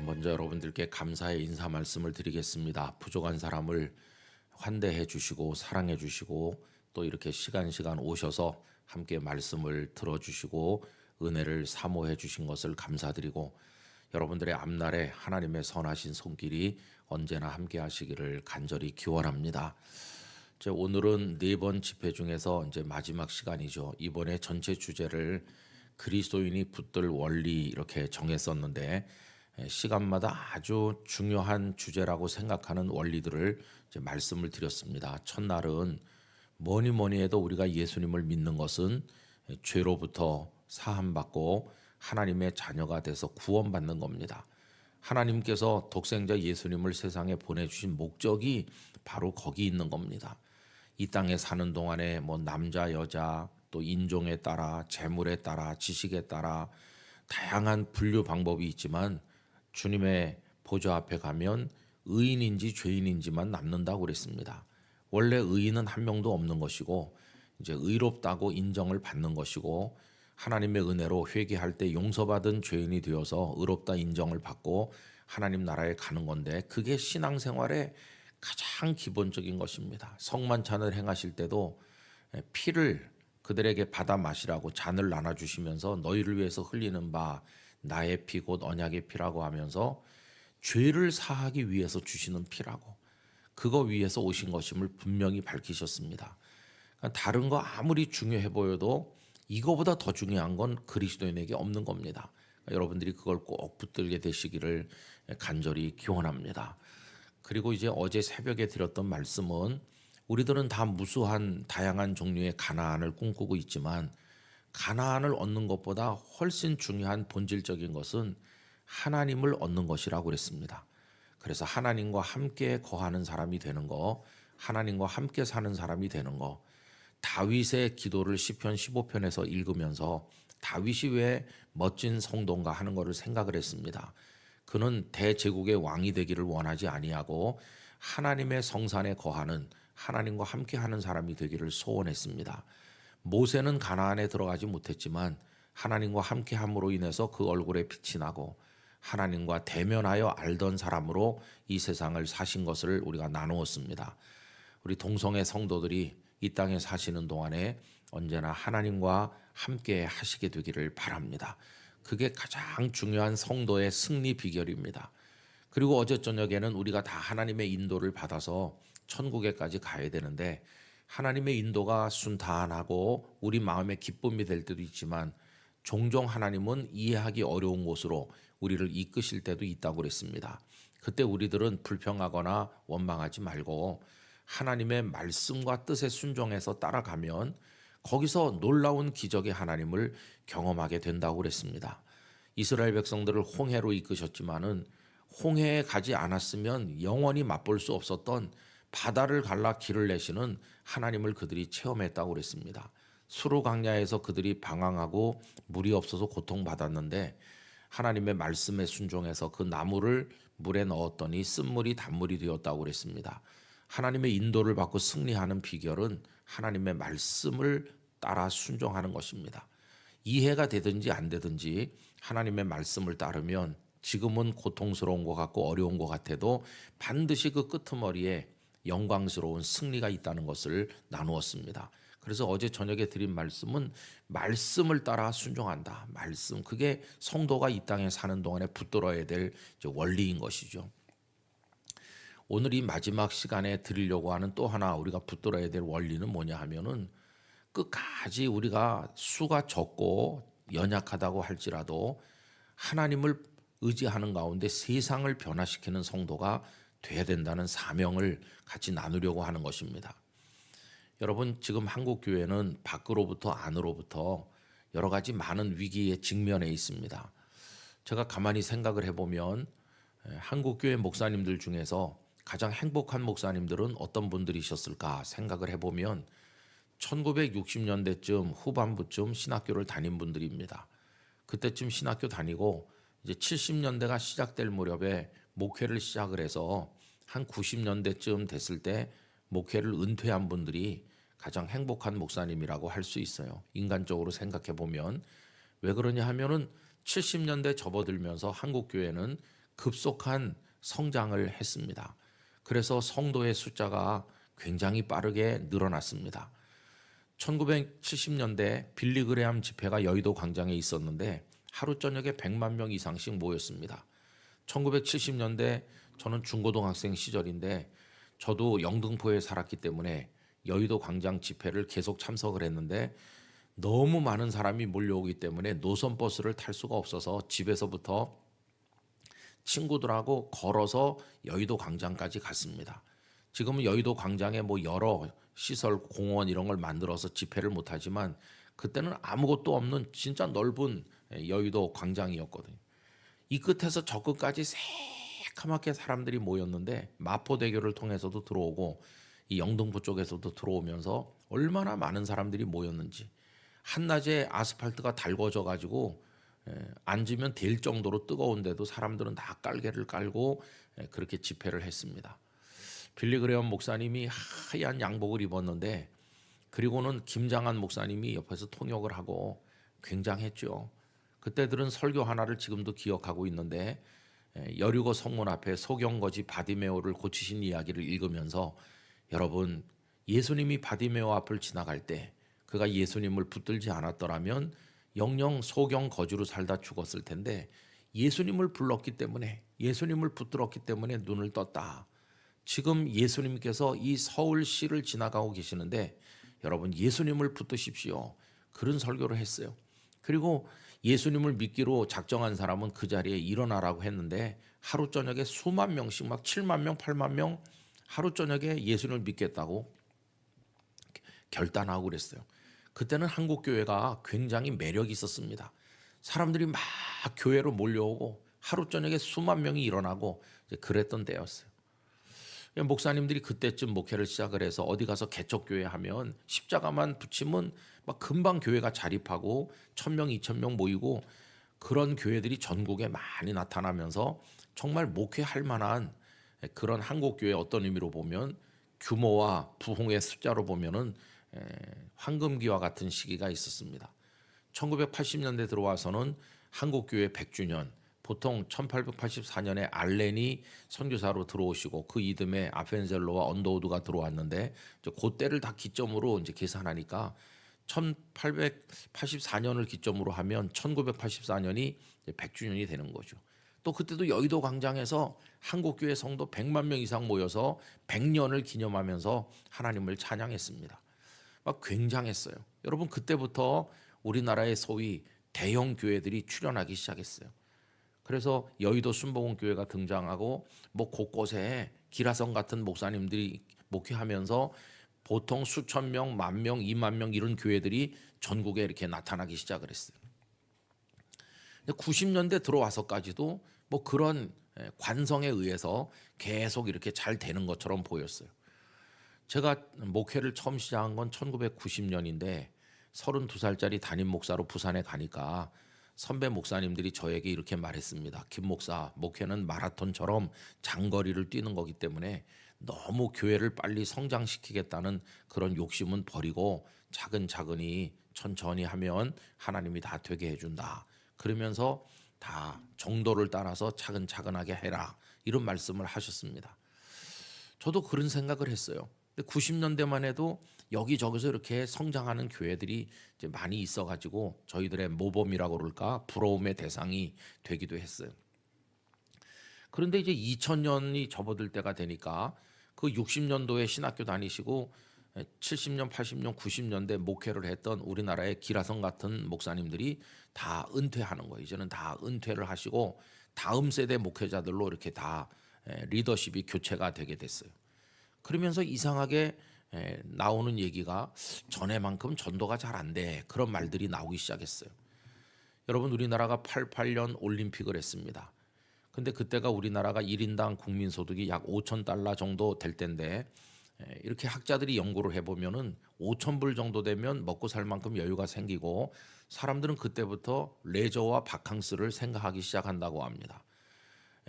먼저 여러분들께 감사의 인사 말씀을 드리겠습니다. 부족한 사람을 환대해 주시고 사랑해 주시고 또 이렇게 시간 오셔서 함께 말씀을 들어주시고 은혜를 사모해 주신 것을 감사드리고 여러분들의 앞날에 하나님의 선하신 손길이 언제나 함께 하시기를 간절히 기원합니다. 오늘은 4번 집회 중에서 이제 마지막 시간이죠. 이번에 전체 주제를 그리스도인이 붙들 원리 이렇게 정했었는데 시간마다 아주 중요한 주제라고 생각하는 원리들을 이제 말씀을 드렸습니다. 첫날은 뭐니 해도 우리가 예수님을 믿는 것은 죄로부터 사함받고 하나님의 자녀가 돼서 구원받는 겁니다. 하나님께서 독생자 예수님을 세상에 보내주신 목적이 바로 거기 있는 겁니다. 이 땅에 사는 동안에 남자, 여자, 또 인종에 따라, 재물에 따라, 지식에 따라 다양한 분류 방법이 있지만 주님의 보좌 앞에 가면 의인인지 죄인인지만 남는다고 그랬습니다. 원래 의인은 한 명도 없는 것이고 이제 의롭다고 인정을 받는 것이고 하나님의 은혜로 회개할 때 용서받은 죄인이 되어서 의롭다 인정을 받고 하나님 나라에 가는 건데 그게 신앙생활의 가장 기본적인 것입니다. 성만찬을 행하실 때도 피를 그들에게 받아 마시라고 잔을 나눠주시면서 너희를 위해서 흘리는 바 나의 피 곧 언약의 피라고 하면서 죄를 사하기 위해서 주시는 피라고 그거 위해서 오신 것임을 분명히 밝히셨습니다. 그러니까 다른 거 아무리 중요해 보여도 이거보다 더 중요한 건 그리스도인에게 없는 겁니다. 그러니까 여러분들이 그걸 꼭 붙들게 되시기를 간절히 기원합니다. 그리고 이제 어제 새벽에 드렸던 말씀은 우리들은 다 무수한 다양한 종류의 가나안을 꿈꾸고 있지만 가나안을 얻는 것보다 훨씬 중요한 본질적인 것은 하나님을 얻는 것이라고 그랬습니다. 그래서 하나님과 함께 거하는 사람이 되는 거, 하나님과 함께 사는 사람이 되는 거, 다윗의 기도를 시편 15편에서 읽으면서 다윗이 왜 멋진 성도인가 하는 것을 생각을 했습니다. 그는 대제국의 왕이 되기를 원하지 아니하고 하나님의 성산에 거하는 하나님과 함께하는 사람이 되기를 소원했습니다. 모세는 가나안에 들어가지 못했지만 하나님과 함께함으로 인해서 그 얼굴에 빛이 나고 하나님과 대면하여 알던 사람으로 이 세상을 사신 것을 우리가 나누었습니다. 우리 동성애 성도들이 이 땅에 사시는 동안에 언제나 하나님과 함께 하시게 되기를 바랍니다. 그게 가장 중요한 성도의 승리 비결입니다. 그리고 어제 저녁에는 우리가 다 하나님의 인도를 받아서 천국에까지 가야 되는데 하나님의 인도가 순탄하고 우리 마음의 기쁨이 될 때도 있지만 종종 하나님은 이해하기 어려운 곳으로 우리를 이끄실 때도 있다고 그랬습니다. 그때 우리들은 불평하거나 원망하지 말고 하나님의 말씀과 뜻에 순종해서 따라가면 거기서 놀라운 기적의 하나님을 경험하게 된다고 그랬습니다. 이스라엘 백성들을 홍해로 이끄셨지만은 홍해에 가지 않았으면 영원히 맛볼 수 없었던 바다를 갈라 길을 내시는 하나님을 그들이 체험했다고 그랬습니다. 수르 광야에서 그들이 방황하고 물이 없어서 고통받았는데 하나님의 말씀에 순종해서 그 나무를 물에 넣었더니 쓴물이 단물이 되었다고 그랬습니다. 하나님의 인도를 받고 승리하는 비결은 하나님의 말씀을 따라 순종하는 것입니다. 이해가 되든지 안 되든지 하나님의 말씀을 따르면 지금은 고통스러운 것 같고 어려운 것 같아도 반드시 그 끄트머리에 영광스러운 승리가 있다는 것을 나누었습니다. 그래서 어제 저녁에 드린 말씀은 말씀을 따라 순종한다. 말씀, 그게 성도가 이 땅에 사는 동안에 붙들어야 될 원리인 것이죠. 오늘 이 마지막 시간에 드리려고 하는 또 하나 우리가 붙들어야 될 원리는 뭐냐 하면은 끝까지 우리가 수가 적고 연약하다고 할지라도 하나님을 의지하는 가운데 세상을 변화시키는 성도가 돼야 된다는 사명을 같이 나누려고 하는 것입니다. 여러분, 지금 한국 교회는 밖으로부터 안으로부터 여러 가지 많은 위기에 직면해 있습니다. 제가 가만히 생각을 해보면 한국 교회 목사님들 중에서 가장 행복한 목사님들은 어떤 분들이셨을까 생각을 해보면 1960년대쯤 후반부쯤 신학교를 다닌 분들입니다. 그때쯤 신학교 다니고 이제 70년대가 시작될 무렵에 목회를 시작을 해서 한 90년대쯤 됐을 때 목회를 은퇴한 분들이 가장 행복한 목사님이라고 할 수 있어요. 인간적으로 생각해 보면 왜 그러냐 하면은 70년대 접어들면서 한국 교회는 급속한 성장을 했습니다. 그래서 성도의 숫자가 굉장히 빠르게 늘어났습니다. 1970년대 빌리그레암 집회가 여의도 광장에 있었는데 하루 저녁에 100만 명 이상씩 모였습니다. 1970년대 저는 중고등학생 시절인데 저도 영등포에 살았기 때문에 여의도 광장 집회를 계속 참석을 했는데 너무 많은 사람이 몰려오기 때문에 노선버스를 탈 수가 없어서 집에서부터 친구들하고 걸어서 여의도 광장까지 갔습니다. 지금은 여의도 광장에 뭐 여러 시설, 공원 이런 걸 만들어서 집회를 못하지만 그때는 아무것도 없는 진짜 넓은 여의도 광장이었거든요. 이 끝에서 저 끝까지 새카맣게 사람들이 모였는데 마포대교를 통해서도 들어오고 이 영등포 쪽에서도 들어오면서 얼마나 많은 사람들이 모였는지 한낮에 아스팔트가 달궈져 가지고 앉으면 될 정도로 뜨거운데도 사람들은 다 깔개를 깔고 그렇게 집회를 했습니다. 빌리그레엄 목사님이 하얀 양복을 입었는데 그리고는 김장한 목사님이 옆에서 통역을 하고 굉장했죠. 그때 들은 설교 하나를 지금도 기억하고 있는데 여리고 성문 앞에 소경거지 바디메오를 고치신 이야기를 읽으면서 여러분 예수님이 바디메오 앞을 지나갈 때 그가 예수님을 붙들지 않았더라면 영영 소경거지로 살다 죽었을 텐데 예수님을 불렀기 때문에 예수님을 붙들었기 때문에 눈을 떴다. 지금 예수님께서 이 서울시를 지나가고 계시는데 여러분 예수님을 붙드십시오. 그런 설교를 했어요. 그리고 예수님을 믿기로 작정한 사람은 그 자리에 일어나라고 했는데 하루 저녁에 수만 명씩 막 7만 명, 8만 명 하루 저녁에 예수님을 믿겠다고 결단하고 그랬어요. 그때는 한국 교회가 굉장히 매력이 있었습니다. 사람들이 막 교회로 몰려오고 하루 저녁에 수만 명이 일어나고 그랬던 때였어요. 목사님들이 그때쯤 목회를 시작을 해서 어디 가서 개척교회 하면 십자가만 붙이면 막 금방 교회가 자립하고 1,000명, 2,000명 모이고 그런 교회들이 전국에 많이 나타나면서 정말 목회할 만한 그런 한국교회 어떤 의미로 보면 규모와 부흥의 숫자로 보면은 황금기와 같은 시기가 있었습니다. 1980년대 들어와서는 한국교회 100주년 보통 1884년에 알렌이 선교사로 들어오시고 그 이듬해 아펜젤로와 언더우드가 들어왔는데 그때를 다 기점으로 이제 계산하니까 1884년을 기점으로 하면 1984년이 100주년이 되는 거죠. 또 그때도 여의도 광장에서 한국교회 성도 100만 명 이상 모여서 100년을 기념하면서 하나님을 찬양했습니다. 막 굉장했어요. 여러분 그때부터 우리나라의 소위 대형 교회들이 출현하기 시작했어요. 그래서 여의도 순복음교회가 등장하고 뭐 곳곳에 기라성 같은 목사님들이 목회하면서 보통 수천 명, 만 명, 2만 명 이런 교회들이 전국에 이렇게 나타나기 시작을 했어요. 90년대 들어와서까지도 뭐 그런 관성에 의해서 계속 이렇게 잘 되는 것처럼 보였어요. 제가 목회를 처음 시작한 건 1990년인데 32살짜리 담임 목사로 부산에 가니까 선배 목사님들이 저에게 이렇게 말했습니다. 김 목사, 목회는 마라톤처럼 장거리를 뛰는 거기 때문에 너무 교회를 빨리 성장시키겠다는 그런 욕심은 버리고 차근차근히 천천히 하면 하나님이 다 되게 해준다. 그러면서 다 정도를 따라서 차근차근하게 해라. 이런 말씀을 하셨습니다. 저도 그런 생각을 했어요. 90년대만 해도 여기저기서 이렇게 성장하는 교회들이 이제 많이 있어가지고 저희들의 모범이라고 그럴까 부러움의 대상이 되기도 했어요. 그런데 이제 2000년이 접어들 때가 되니까 그 60년도에 신학교 다니시고 70년, 80년, 90년대 목회를 했던 우리나라의 기라성 같은 목사님들이 다 은퇴하는 거예요. 이제는 다 은퇴를 하시고 다음 세대 목회자들로 이렇게 다 리더십이 교체가 되게 됐어요. 그러면서 이상하게 나오는 얘기가 전에만큼 전도가 잘 안 돼. 그런 말들이 나오기 시작했어요. 여러분 우리나라가 88년 올림픽을 했습니다. 근데 그때가 우리나라가 1인당 국민소득이 약 5,000달러 정도 될 때인데 이렇게 학자들이 연구를 해보면은 5,000불 정도 되면 먹고 살 만큼 여유가 생기고 사람들은 그때부터 레저와 바캉스를 생각하기 시작한다고 합니다.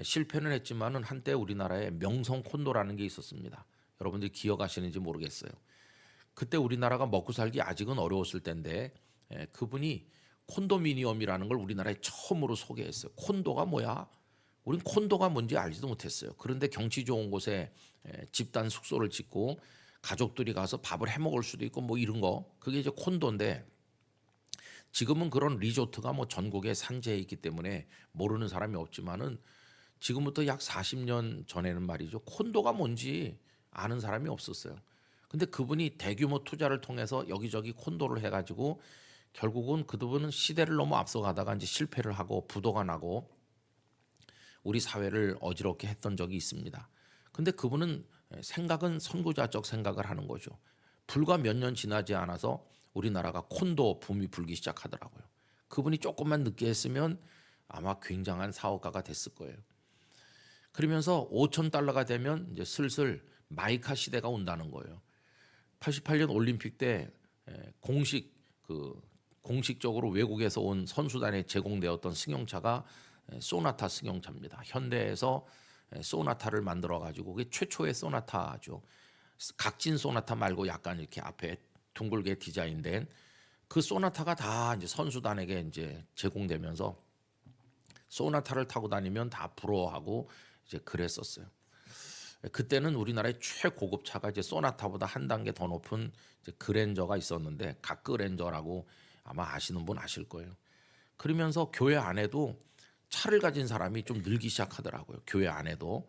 실패는 했지만은 한때 우리나라에 명성 콘도라는 게 있었습니다. 여러분들이 기억하시는지 모르겠어요. 그때 우리나라가 먹고 살기 아직은 어려웠을 때인데 그분이 콘도미니엄이라는 걸 우리나라에 처음으로 소개했어요. 콘도가 뭐야? 우린 콘도가 뭔지 알지도 못했어요. 그런데 경치 좋은 곳에 집단 숙소를 짓고 가족들이 가서 밥을 해 먹을 수도 있고 뭐 이런 거, 그게 이제 콘도인데, 지금은 그런 리조트가 뭐 전국에 산재해 있기 때문에 모르는 사람이 없지만은, 지금부터 약 40년 전에는 말이죠, 콘도가 뭔지 아는 사람이 없었어요. 근데 그분이 대규모 투자를 통해서 여기저기 콘도를 해가지고 결국은 그분은 시대를 너무 앞서가다가 이제 실패를 하고 부도가 나고 우리 사회를 어지럽게 했던 적이 있습니다. 근데 그분은 생각은 선구자적 생각을 하는 거죠. 불과 몇 년 지나지 않아서 우리나라가 콘도 붐이 불기 시작하더라고요. 그분이 조금만 늦게 했으면 아마 굉장한 사업가가 됐을 거예요. 그러면서 5천 달러가 되면 이제 슬슬 마이카 시대가 온다는 거예요. 88년 올림픽 때 공식적으로 외국에서 온 선수단에 제공되었던 승용차가 소나타 승용차입니다. 현대에서 소나타를 만들어 가지고 그게 최초의 소나타죠. 각진 소나타 말고 약간 이렇게 앞에 둥글게 디자인된 그 소나타가 다 이제 선수단에게 이제 제공되면서 소나타를 타고 다니면 다 부러워하고 이제 그랬었어요. 그때는 우리나라의 최고급 차가 이제 소나타보다 한 단계 더 높은 이제 그랜저가 있었는데, 갓그랜저라고 아마 아시는 분 아실 거예요. 그러면서 교회 안에도 차를 가진 사람이 좀 늘기 시작하더라고요. 교회 안에도.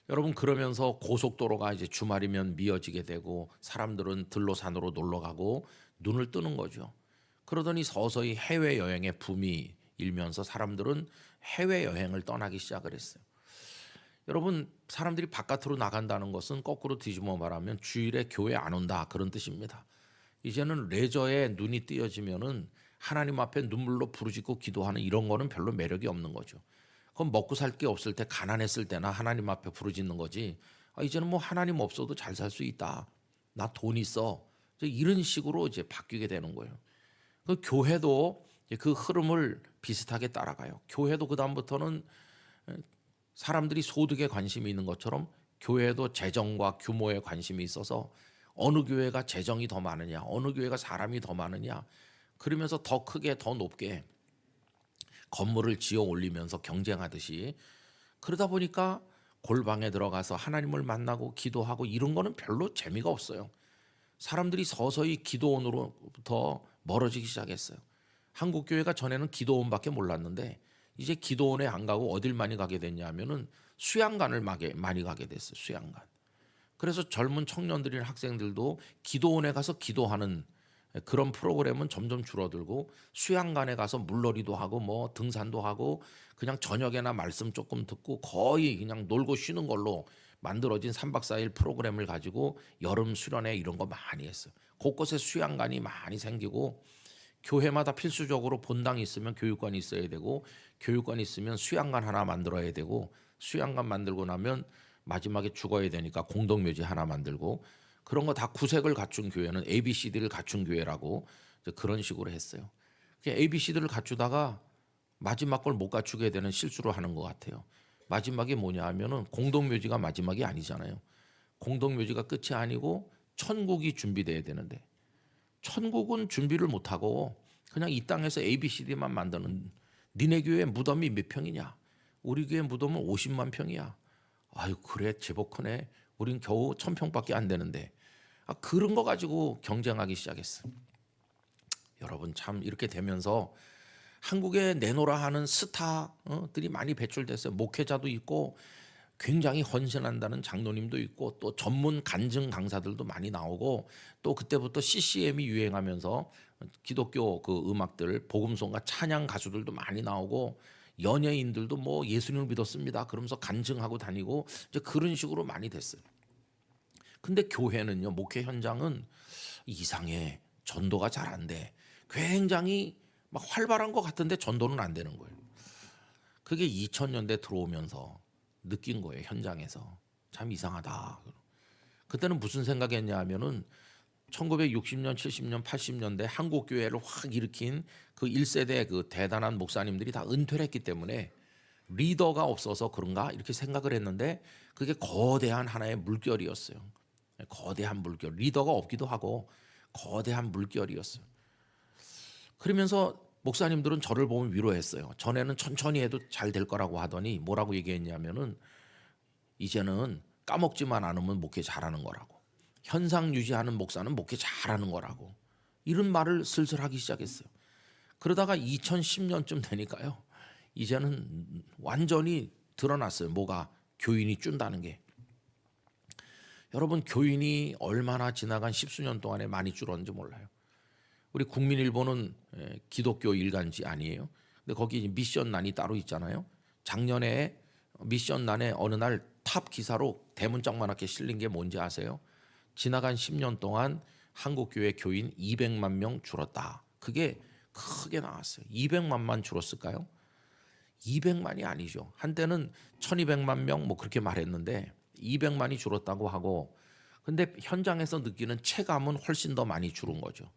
여러분, 그러면서 고속도로가 이제 주말이면 미어지게 되고 사람들은 들로산으로 놀러 가고 눈을 뜨는 거죠. 그러더니 서서히 해외 여행의 붐이 일면서 사람들은 해외 여행을 떠나기 시작을 했어요. 여러분, 사람들이 바깥으로 나간다는 것은 거꾸로 뒤집어 말하면 주일에 교회 안 온다, 그런 뜻입니다. 이제는 레저에 눈이 띄어지면은 하나님 앞에 눈물로 부르짖고 기도하는 이런 거는 별로 매력이 없는 거죠. 그건 먹고 살 게 없을 때, 가난했을 때나 하나님 앞에 부르짖는 거지. 이제는 뭐 하나님 없어도 잘 살 수 있다, 나 돈 있어, 이런 식으로 이제 바뀌게 되는 거예요. 그 교회도 그 흐름을 비슷하게 따라가요. 교회도 그 다음부터는 사람들이 소득에 관심이 있는 것처럼 교회도 재정과 규모에 관심이 있어서 어느 교회가 재정이 더 많으냐, 어느 교회가 사람이 더 많으냐, 그러면서 더 크게 더 높게 건물을 지어 올리면서 경쟁하듯이, 그러다 보니까 골방에 들어가서 하나님을 만나고 기도하고 이런 거는 별로 재미가 없어요. 사람들이 서서히 기도원으로부터 멀어지기 시작했어요. 한국 교회가 전에는 기도원밖에 몰랐는데 이제 기도원에 안 가고 어딜 많이 가게 됐냐면은 수양관을 많이 가게 됐어요. 수양관. 그래서 젊은 청년들이나 학생들도 기도원에 가서 기도하는 그런 프로그램은 점점 줄어들고, 수양관에 가서 물놀이도 하고 뭐 등산도 하고 그냥 저녁에나 말씀 조금 듣고 거의 그냥 놀고 쉬는 걸로 만들어진 3박 4일 프로그램을 가지고 여름 수련회 이런 거 많이 했어요. 곳곳에 수양관이 많이 생기고, 교회마다 필수적으로 본당이 있으면 교육관이 있어야 되고, 교육관이 있으면 수양관 하나 만들어야 되고, 수양관 만들고 나면 마지막에 죽어야 되니까 공동묘지 하나 만들고, 그런 거 다 구색을 갖춘 교회는 ABCD를 갖춘 교회라고 그런 식으로 했어요. ABCD를 갖추다가 마지막 걸 못 갖추게 되는 실수를 하는 것 같아요. 마지막이 뭐냐 하면은 공동묘지가 마지막이 아니잖아요. 공동묘지가 끝이 아니고 천국이 준비돼야 되는데, 천국은 준비를 못하고 그냥 이 땅에서 ABCD만 만드는, 니네 교회 무덤이 몇 평이냐? 우리 교회 무덤은 50만 평이야. 아유, 그래, 제법 크네. 우린 겨우 1000평밖에 안 되는데. 그런 거 가지고 경쟁하기 시작했어. 여러분, 참 이렇게 되면서 한국에 내노라 하는 스타들이 많이 배출됐어요. 목회자도 있고 굉장히 헌신한다는 장로님도 있고 또 전문 간증 강사들도 많이 나오고, 또 그때부터 CCM이 유행하면서 기독교 그 음악들, 복음송가 찬양 가수들도 많이 나오고, 연예인들도 뭐 예수님을 믿었습니다 그러면서 간증하고 다니고 이제 그런 식으로 많이 됐어요. 근데 교회는요, 목회 현장은 이상해. 전도가 잘 안 돼. 굉장히 막 활발한 것 같은데 전도는 안 되는 거예요. 그게 2000년대 들어오면서 느낀 거예요. 현장에서 참 이상하다. 그때는 무슨 생각했냐 하면은 1960년, 70년, 80년대 한국 교회를 확 일으킨 그 1세대 그 대단한 목사님들이 다 은퇴를 했기 때문에 리더가 없어서 그런가 이렇게 생각을 했는데, 그게 거대한 하나의 물결이었어요. 거대한 물결. 리더가 없기도 하고 거대한 물결이었어요. 그러면서 목사님들은 저를 보면 위로했어요. 전에는 천천히 해도 잘 될 거라고 하더니 뭐라고 얘기했냐면은 이제는 까먹지만 않으면 목회 잘하는 거라고. 현상 유지하는 목사는 목회 잘하는 거라고. 이런 말을 슬슬 하기 시작했어요. 그러다가 2010년쯤 되니까요. 이제는 완전히 드러났어요. 뭐가 교인이 준다는 게. 여러분 교인이 얼마나 지나간 십수년 동안에 많이 줄었는지 몰라요. 우리 국민일보는 기독교 일간지 아니에요. 근데 거기 미션란이 따로 있잖아요. 작년에 미션란에 어느 날 탑 기사로 대문짝만하게 실린 게 뭔지 아세요? 지나간 10년 동안 한국교회 교인 200만 명 줄었다. 그게 크게 나왔어요. 200만만 줄었을까요? 200만이 아니죠. 한때는 1200만 명 뭐 그렇게 말했는데 200만이 줄었다고 하고, 근데 현장에서 느끼는 체감은 훨씬 더 많이 줄은 거죠.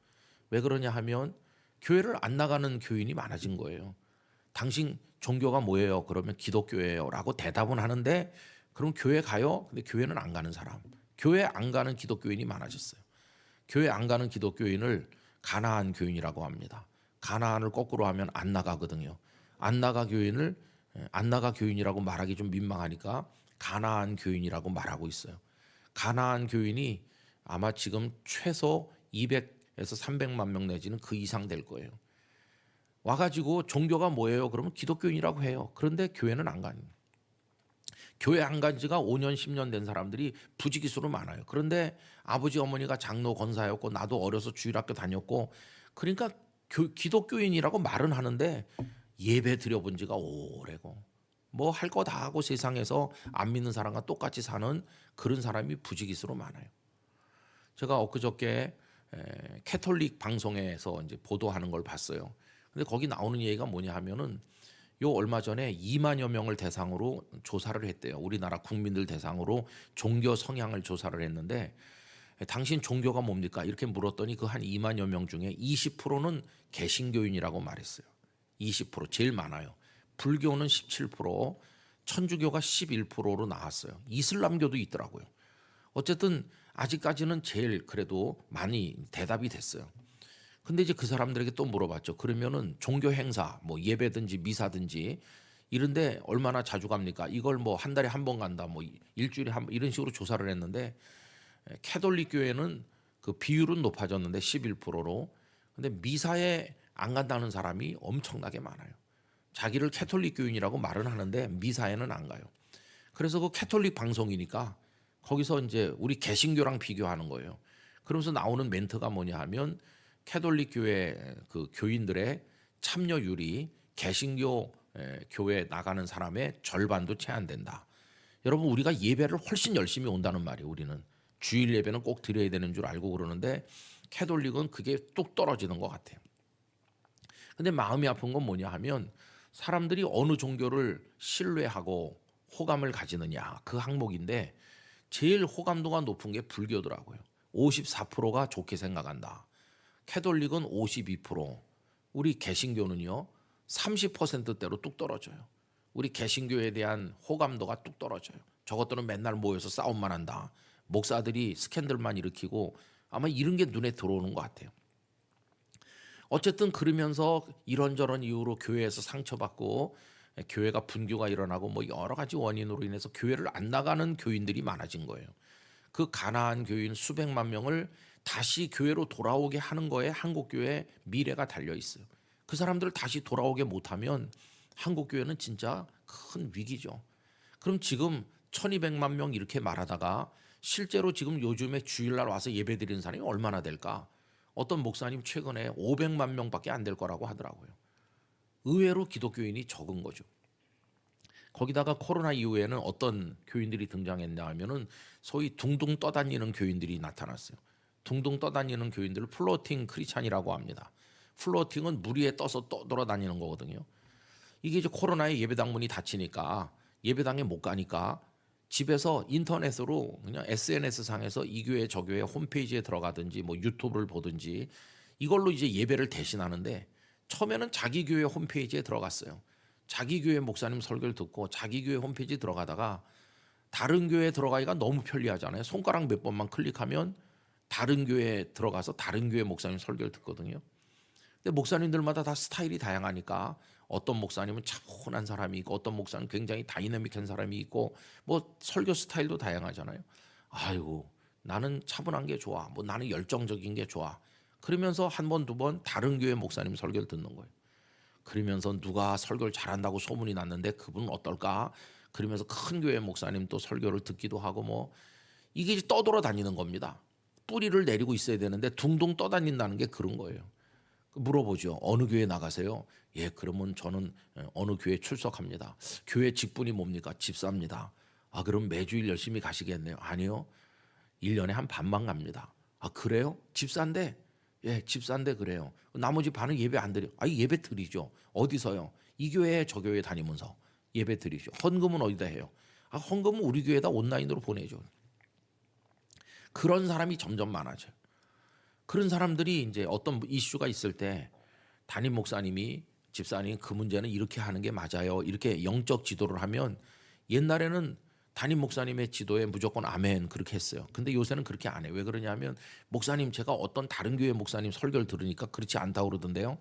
왜 그러냐 하면 교회를 안 나가는 교인이 많아진 거예요. 당신 종교가 뭐예요? 그러면 기독교예요 라고 대답은 하는데, 그럼 교회 가요? 근데 교회는 안 가는 사람, 교회 안 가는 기독교인이 많아졌어요. 교회 안 가는 기독교인을 가나안 교인이라고 합니다. 가나안을 거꾸로 하면 안 나가거든요. 안 나가 교인이라고 말하기 좀 민망하니까 가나안 교인이라고 말하고 있어요. 가나안 교인이 아마 지금 최소 200에서 300만 명 내지는 그 이상 될 거예요. 와가지고 종교가 뭐예요? 그러면 기독교인이라고 해요. 그런데 교회는 안 가는. 교회 안 간 지가 5년 10년 된 사람들이 부지기수로 많아요. 그런데 아버지 어머니가 장로 권사였고 나도 어려서 주일학교 다녔고, 그러니까 기독교인이라고 말은 하는데 예배 드려본 지가 오래고 뭐 할 거 다 하고 세상에서 안 믿는 사람과 똑같이 사는 그런 사람이 부지기수로 많아요. 제가 엊그저께 캐톨릭 방송에서 이제 보도하는 걸 봤어요. 근데 거기 나오는 얘기가 뭐냐 하면은 요 얼마 전에 2만여 명을 대상으로 조사를 했대요. 우리나라 국민들 대상으로 종교 성향을 조사를 했는데, 당신 종교가 뭡니까? 이렇게 물었더니 그 한 2만여 명 중에 20%는 개신교인이라고 말했어요. 20% 제일 많아요. 불교는 17%, 천주교가 11%로 나왔어요. 이슬람교도 있더라고요. 어쨌든 아직까지는 제일 그래도 많이 대답이 됐어요. 근데 이제 그 사람들에게 또 물어봤죠. 그러면은 종교 행사, 뭐 예배든지 미사든지 이런데 얼마나 자주 갑니까? 이걸 뭐 한 달에 한 번 간다, 뭐 일주일에 한 번, 이런 식으로 조사를 했는데, 캐톨릭 교회는 그 비율은 높아졌는데 11%로. 근데 미사에 안 간다는 사람이 엄청나게 많아요. 자기를 캐톨릭 교인이라고 말은 하는데 미사에는 안 가요. 그래서 그 캐톨릭 방송이니까 거기서 이제 우리 개신교랑 비교하는 거예요. 그러면서 나오는 멘트가 뭐냐 하면 캐톨릭 교회 그 교인들의 참여율이 개신교 교회 나가는 사람의 절반도 채 안 된다. 여러분 우리가 예배를 훨씬 열심히 온다는 말이에요. 우리는 주일 예배는 꼭 드려야 되는 줄 알고 그러는데 캐톨릭은 그게 뚝 떨어지는 것 같아요. 근데 마음이 아픈 건 뭐냐 하면 사람들이 어느 종교를 신뢰하고 호감을 가지느냐 그 항목인데, 제일 호감도가 높은 게 불교더라고요. 54%가 좋게 생각한다. 캐톨릭은 52%, 우리 개신교는요 30%대로 뚝 떨어져요. 우리 개신교에 대한 호감도가 뚝 떨어져요. 저것들은 맨날 모여서 싸움만 한다. 목사들이 스캔들만 일으키고, 아마 이런 게 눈에 들어오는 것 같아요. 어쨌든 그러면서 이런저런 이유로 교회에서 상처받고 교회가 분규가 일어나고 뭐 여러 가지 원인으로 인해서 교회를 안 나가는 교인들이 많아진 거예요. 그 가나안 교인 수백만 명을 다시 교회로 돌아오게 하는 거에 한국교회의 미래가 달려 있어요. 그 사람들을 다시 돌아오게 못하면 한국교회는 진짜 큰 위기죠. 그럼 지금 1200만 명 이렇게 말하다가 실제로 지금 요즘에 주일날 와서 예배드리는 사람이 얼마나 될까? 어떤 목사님 최근에 500만 명밖에 안 될 거라고 하더라고요. 의외로 기독교인이 적은 거죠. 거기다가 코로나 이후에는 어떤 교인들이 등장했냐 하면은 소위 둥둥 떠다니는 교인들이 나타났어요. 둥둥 떠다니는 교인들을 플로팅 크리스찬이라고 합니다. 플로팅은 물 위에 떠서 떠돌아다니는 거거든요. 이게 이제 코로나에 예배당 문이 닫히니까 예배당에 못 가니까 집에서 인터넷으로 그냥 SNS 상에서 이 교회 저 교회 홈페이지에 들어가든지 뭐 유튜브를 보든지 이걸로 이제 예배를 대신하는데, 처음에는 자기 교회 홈페이지에 들어갔어요. 자기 교회 목사님 설교를 듣고 자기 교회 홈페이지 들어가다가 다른 교회에 들어가기가 너무 편리하잖아요. 손가락 몇 번만 클릭하면 다른 교회에 들어가서 다른 교회 목사님 설교를 듣거든요. 근데 목사님들마다 다 스타일이 다양하니까 어떤 목사님은 차분한 사람이 있고 어떤 목사는 굉장히 다이내믹한 사람이 있고 뭐 설교 스타일도 다양하잖아요. 아이고 나는 차분한 게 좋아. 뭐 나는 열정적인 게 좋아. 그러면서 한 번, 두 번 다른 교회 목사님 설교를 듣는 거예요. 그러면서 누가 설교를 잘한다고 소문이 났는데 그분은 어떨까? 그러면서 큰 교회 목사님 또 설교를 듣기도 하고 뭐 이게 이제 떠돌아다니는 겁니다. 뿌리를 내리고 있어야 되는데 둥둥 떠다닌다는 게 그런 거예요. 물어보죠. 어느 교회 나가세요? 예, 그러면 저는 어느 교회 출석합니다. 교회 직분이 뭡니까? 집사입니다. 아, 그럼 매주일 열심히 가시겠네요? 아니요. 1년에 한 반만 갑니다. 아, 그래요? 집사인데? 예, 집사인데 그래요. 나머지 반은 예배 안 드려. 아, 예배 드리죠. 어디서요? 이 교회 저 교회 다니면서 예배 드리죠. 헌금은 어디다 해요? 아, 헌금은 우리 교회에다 온라인으로 보내죠. 그런 사람이 점점 많아져요. 그런 사람들이 이제 어떤 이슈가 있을 때 담임 목사님이 집사님 그 문제는 이렇게 하는 게 맞아요. 이렇게 영적 지도를 하면 옛날에는 담임 목사님의 지도에 무조건 아멘 그렇게 했어요. 근데 요새는 그렇게 안 해요. 왜 그러냐면 목사님 제가 어떤 다른 교회 목사님 설교를 들으니까 그렇지 않다고 그러던데요.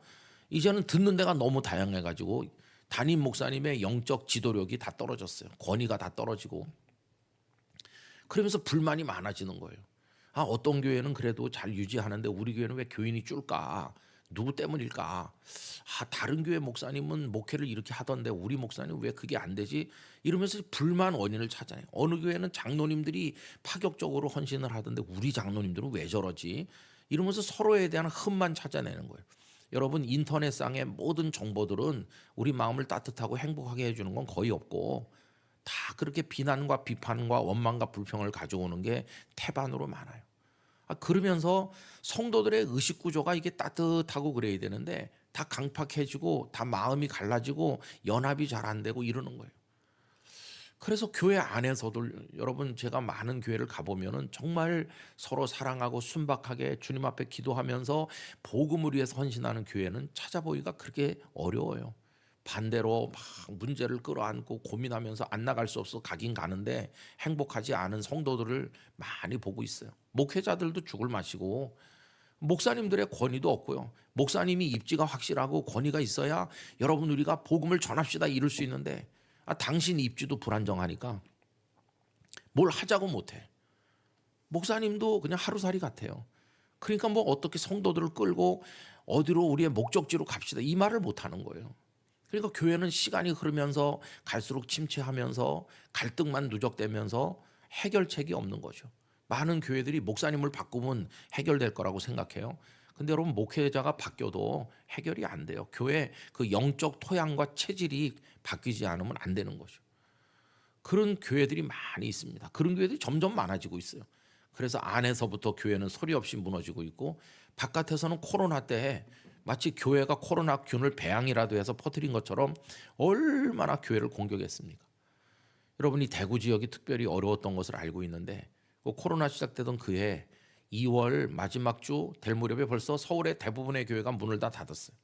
이제는 듣는 데가 너무 다양해 가지고 담임 목사님의 영적 지도력이 다 떨어졌어요. 권위가 다 떨어지고 그러면서 불만이 많아지는 거예요. 아, 어떤 교회는 그래도 잘 유지하는데 우리 교회는 왜 교인이 줄까? 누구 때문일까? 아, 다른 교회 목사님은 목회를 이렇게 하던데 우리 목사님 왜 그게 안 되지? 이러면서 불만 원인을 찾아요. 어느 교회는 장로님들이 파격적으로 헌신을 하던데 우리 장로님들은 왜 저러지? 이러면서 서로에 대한 흠만 찾아내는 거예요. 여러분 인터넷상의 모든 정보들은 우리 마음을 따뜻하고 행복하게 해주는 건 거의 없고 다 그렇게 비난과 비판과 원망과 불평을 가져오는 게 태반으로 많아요. 아, 그러면서 성도들의 의식 구조가 이게 따뜻하고 그래야 되는데 다 강팍해지고 다 마음이 갈라지고 연합이 잘 안 되고 이러는 거예요. 그래서 교회 안에서도 여러분 제가 많은 교회를 가보면은 정말 서로 사랑하고 순박하게 주님 앞에 기도하면서 복음을 위해서 헌신하는 교회는 찾아보기가 그렇게 어려워요. 반대로 막 문제를 끌어안고 고민하면서 안 나갈 수 없어 가긴 가는데 행복하지 않은 성도들을 많이 보고 있어요. 목회자들도 죽을 맛이고 목사님들의 권위도 없고요. 목사님이 입지가 확실하고 권위가 있어야 여러분 우리가 복음을 전합시다 이럴 수 있는데 당신 입지도 불안정하니까 뭘 하자고 못해. 목사님도 그냥 하루살이 같아요. 그러니까 뭐 어떻게 성도들을 끌고 어디로 우리의 목적지로 갑시다 이 말을 못하는 거예요. 그러니까 교회는 시간이 흐르면서 갈수록 침체하면서 갈등만 누적되면서 해결책이 없는 거죠. 많은 교회들이 목사님을 바꾸면 해결될 거라고 생각해요. 근데 여러분 목회자가 바뀌어도 해결이 안 돼요. 교회 그 영적 토양과 체질이 바뀌지 않으면 안 되는 거죠. 그런 교회들이 많이 있습니다. 그런 교회들이 점점 많아지고 있어요. 그래서 안에서부터 교회는 소리 없이 무너지고 있고 바깥에서는 코로나 때 마치 교회가 코로나 균을 배양이라도 해서 퍼뜨린 것처럼 얼마나 교회를 공격했습니까? 여러분이 대구 지역이 특별히 어려웠던 것을 알고 있는데 그 코로나 시작되던 그해 2월 마지막 주 될 무렵에 벌써 서울의 대부분의 교회가 문을 다 닫았어요.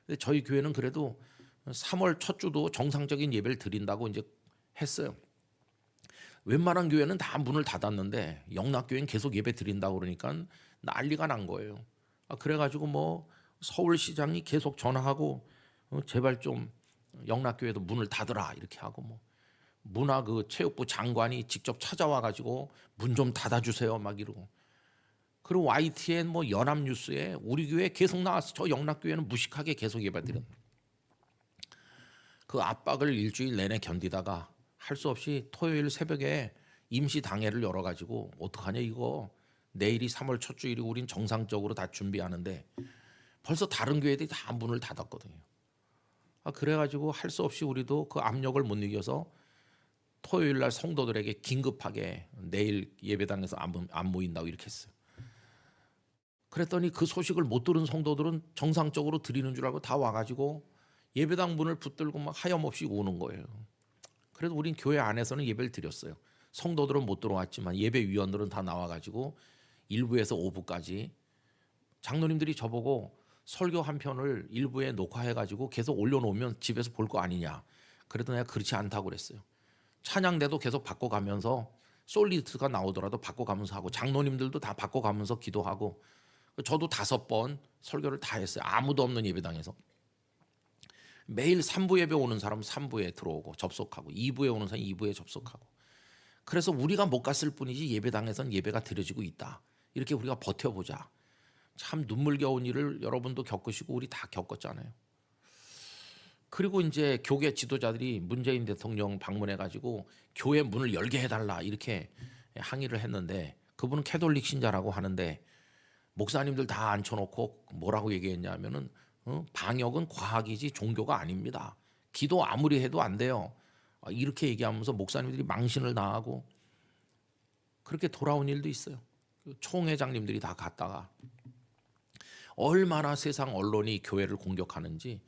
근데 저희 교회는 그래도 3월 첫 주도 정상적인 예배를 드린다고 이제 했어요. 웬만한 교회는 다 문을 닫았는데 영락교회는 계속 예배 드린다고 그러니까 난리가 난 거예요. 그래가지고 뭐 서울시장이 계속 전화하고 제발 좀 영락교회도 문을 닫으라 이렇게 하고 뭐 문화 그 체육부 장관이 직접 찾아와 가지고 문 좀 닫아주세요 막 이러고 그리고 YTN 뭐 연합뉴스에 우리 교회 계속 나왔어. 저 영락교회는 무식하게 계속 예배드린 그 압박을 일주일 내내 견디다가 할 수 없이 토요일 새벽에 임시 당회를 열어가지고 어떡하냐 이거 내일이 3월 첫 주일이 우린 정상적으로 다 준비하는데 벌써 다른 교회들이 다 문을 닫았거든요. 그래가지고 할 수 없이 우리도 그 압력을 못 이겨서 토요일 날 성도들에게 긴급하게 내일 예배당에서 안 모인다고 이렇게 했어요. 그랬더니 그 소식을 못 들은 성도들은 정상적으로 드리는 줄 알고 다 와가지고 예배당 문을 붙들고 막 하염없이 우는 거예요. 그래도 우린 교회 안에서는 예배를 드렸어요. 성도들은 못 들어왔지만 예배위원들은 다 나와가지고 1부에서 5부까지 장로님들이 저보고 설교 한 편을 1부에 녹화해가지고 계속 올려놓으면 집에서 볼 거 아니냐. 그래도 내가 그렇지 않다고 그랬어요. 찬양대도 계속 바꿔가면서 솔리드가 나오더라도 바꿔가면서 하고 장로님들도 다 바꿔가면서 기도하고 저도 5번 설교를 다 했어요. 아무도 없는 예배당에서. 매일 3부 예배 오는 사람 3부에 들어오고 접속하고 2부에 오는 사람 2부에 접속하고. 그래서 우리가 못 갔을 뿐이지 예배당에선 예배가 드려지고 있다. 이렇게 우리가 버텨보자. 참 눈물겨운 일을 여러분도 겪으시고 우리 다 겪었잖아요. 그리고 이제 교계 지도자들이 문재인 대통령 방문해가지고 교회 문을 열게 해달라 이렇게 항의를 했는데, 그분은 캐톨릭 신자라고 하는데 목사님들 다 앉혀놓고 뭐라고 얘기했냐면은 방역은 과학이지 종교가 아닙니다. 기도 아무리 해도 안 돼요. 이렇게 얘기하면서 목사님들이 망신을 당하고 그렇게 돌아온 일도 있어요. 총회장님들이 다 갔다가 얼마나 세상 언론이 교회를 공격하는지.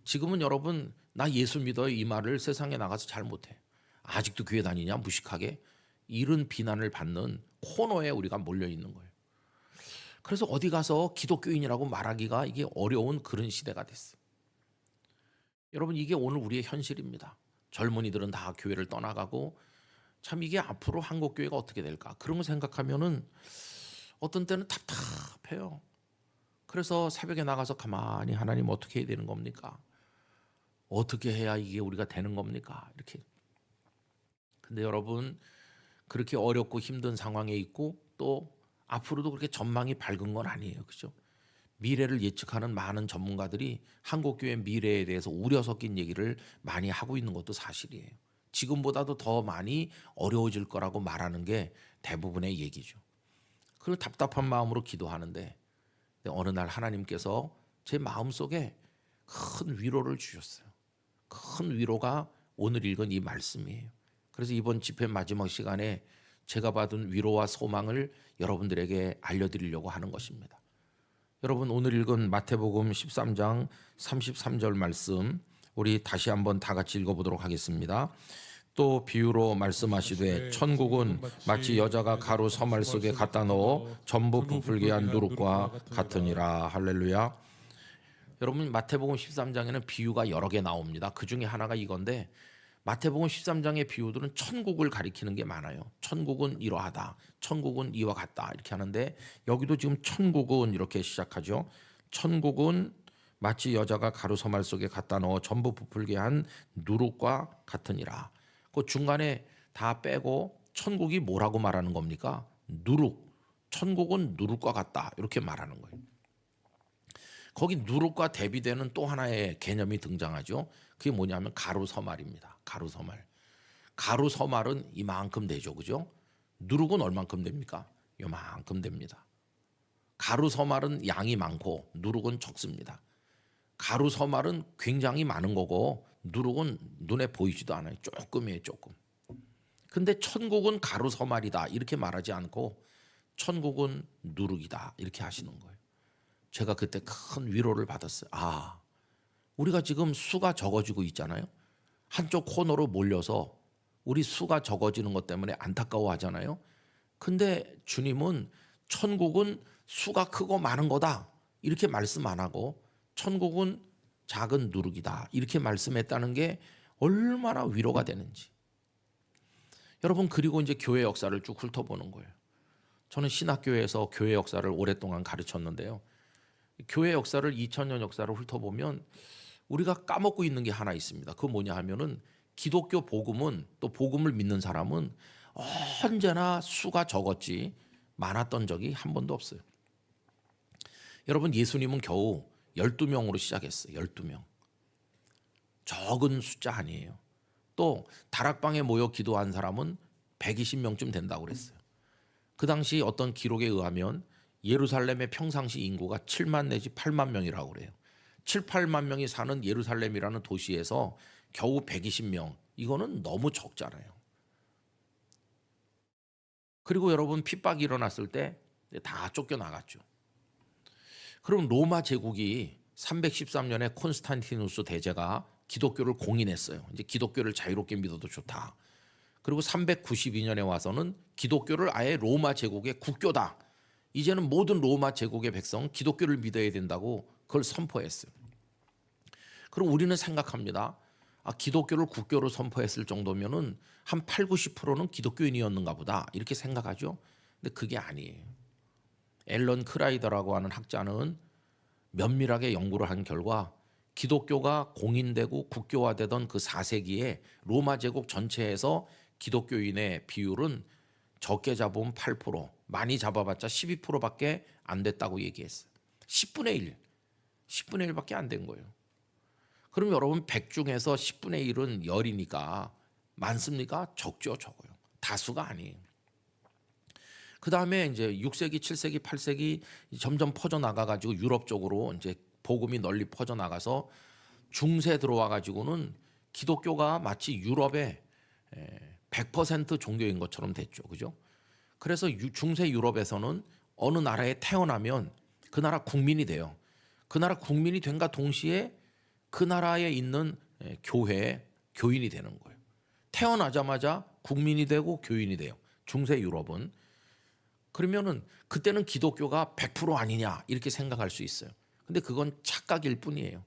지금은 여러분 나 예수 믿어요 이 말을 세상에 나가서 잘 못해. 아직도 교회 다니냐 무식하게, 이런 비난을 받는 코너에 우리가 몰려 있는 거예요. 그래서 어디 가서 기독교인이라고 말하기가 이게 어려운 그런 시대가 됐어요. 여러분 이게 오늘 우리의 현실입니다. 젊은이들은 다 교회를 떠나가고, 참 이게 앞으로 한국 교회가 어떻게 될까 그런 거 생각하면은 어떤 때는 답답해요. 그래서 새벽에 나가서 가만히 하나님 어떻게 해야 되는 겁니까? 어떻게 해야 이게 우리가 되는 겁니까? 이렇게. 근데 여러분 그렇게 어렵고 힘든 상황에 있고 또 앞으로도 그렇게 전망이 밝은 건 아니에요. 그죠? 미래를 예측하는 많은 전문가들이 한국교회 미래에 대해서 우려 섞인 얘기를 많이 하고 있는 것도 사실이에요. 지금보다도 더 많이 어려워질 거라고 말하는 게 대부분의 얘기죠. 그리고 답답한 마음으로 기도하는데 어느 날 하나님께서 제 마음속에 큰 위로를 주셨어요. 큰 위로가 오늘 읽은 이 말씀이에요. 그래서 이번 집회 마지막 시간에 제가 받은 위로와 소망을 여러분들에게 알려드리려고 하는 것입니다. 여러분 오늘 읽은 마태복음 13장 33절 말씀 우리 다시 한번 다 같이 읽어보도록 하겠습니다. 또 비유로 말씀하시되 천국은 마치 여자가 가루 서말 속에 갖다 넣어 전부 부풀게 한 누룩과 같으니라. 할렐루야. 여러분 마태복음 13장에는 비유가 여러 개 나옵니다. 그 중에 하나가 이건데, 마태복음 13장의 비유들은 천국을 가리키는 게 많아요. 천국은 이러하다, 천국은 이와 같다 이렇게 하는데, 여기도 지금 천국은 이렇게 시작하죠. 천국은 마치 여자가 가루 서말 속에 갖다 넣어 전부 부풀게 한 누룩과 같으니라. 그 중간에 다 빼고 천국이 뭐라고 말하는 겁니까? 누룩. 천국은 누룩과 같다 이렇게 말하는 거예요. 거기 누룩과 대비되는 또 하나의 개념이 등장하죠. 그게 뭐냐면 가루서말입니다. 가루서말. 가루서말은 이만큼 되죠. 그죠? 누룩은 얼만큼 됩니까? 요만큼 됩니다. 가루서말은 양이 많고 누룩은 적습니다. 가루서말은 굉장히 많은 거고 누룩은 눈에 보이지도 않아요. 조금이에요. 조금. 근데 천국은 가루서말이다 이렇게 말하지 않고 천국은 누룩이다 이렇게 하시는 거예요. 제가 그때 큰 위로를 받았어요. 아, 우리가 지금 수가 적어지고 있잖아요. 한쪽 코너로 몰려서 우리 수가 적어지는 것 때문에 안타까워하잖아요. 근데 주님은 천국은 수가 크고 많은 거다 이렇게 말씀 안 하고 천국은 작은 누룩이다 이렇게 말씀했다는 게 얼마나 위로가 되는지. 여러분 그리고 이제 교회 역사를 쭉 훑어보는 거예요. 저는 신학교에서 교회 역사를 오랫동안 가르쳤는데요. 교회 역사를 2000년 역사를 훑어보면 우리가 까먹고 있는 게 하나 있습니다. 그거 뭐냐 하면은 기독교 복음은, 또 복음을 믿는 사람은 언제나 수가 적었지 많았던 적이 한 번도 없어요. 여러분 예수님은 겨우 12명으로 시작했어요. 12명. 적은 숫자 아니에요. 또 다락방에 모여 기도한 사람은 120명쯤 된다고 그랬어요. 그 당시 어떤 기록에 의하면 예루살렘의 평상시 인구가 7만 내지 8만 명이라고 그래요. 7, 8만 명이 사는 예루살렘이라는 도시에서 겨우 120명. 이거는 너무 적잖아요. 그리고 여러분 핍박이 일어났을 때 다 쫓겨나갔죠. 그럼 로마 제국이 313년에 콘스탄티누스 대제가 기독교를 공인했어요. 이제 기독교를 자유롭게 믿어도 좋다. 그리고 392년에 와서는 기독교를 아예 로마 제국의 국교다. 이제는 모든 로마 제국의 백성 기독교를 믿어야 된다고 그걸 선포했어요. 그럼 우리는 생각합니다. 기독교를 국교로 선포했을 정도면은 한 8, 90%는 기독교인이었는가 보다 이렇게 생각하죠. 근데 그게 아니에요. 앨런 크라이더라고 하는 학자는 면밀하게 연구를 한 결과 기독교가 공인되고 국교화되던 그 4세기에 로마 제국 전체에서 기독교인의 비율은 적게 잡으면 8%, 많이 잡아봤자 12%밖에 안 됐다고 얘기했어요. 10분의 1, 10분의 1밖에 안 된 거예요. 그럼 여러분 100 중에서 10분의 1은 열이니까 많습니까? 적죠, 적어요. 다수가 아니에요. 그 다음에 이제 6세기, 7세기, 8세기 점점 퍼져 나가가지고 유럽 쪽으로 이제 복음이 널리 퍼져 나가서 중세 들어와 가지고는 기독교가 마치 유럽의 100% 종교인 것처럼 됐죠, 그죠? 그래서 중세 유럽에서는 어느 나라에 태어나면 그 나라 국민이 돼요. 그 나라 국민이 된과 동시에 그 나라에 있는 교회의 교인이 되는 거예요. 태어나자마자 국민이 되고 교인이 돼요. 중세 유럽은. 그러면은 그때는 기독교가 100% 아니냐 이렇게 생각할 수 있어요. 근데 그건 착각일 뿐이에요.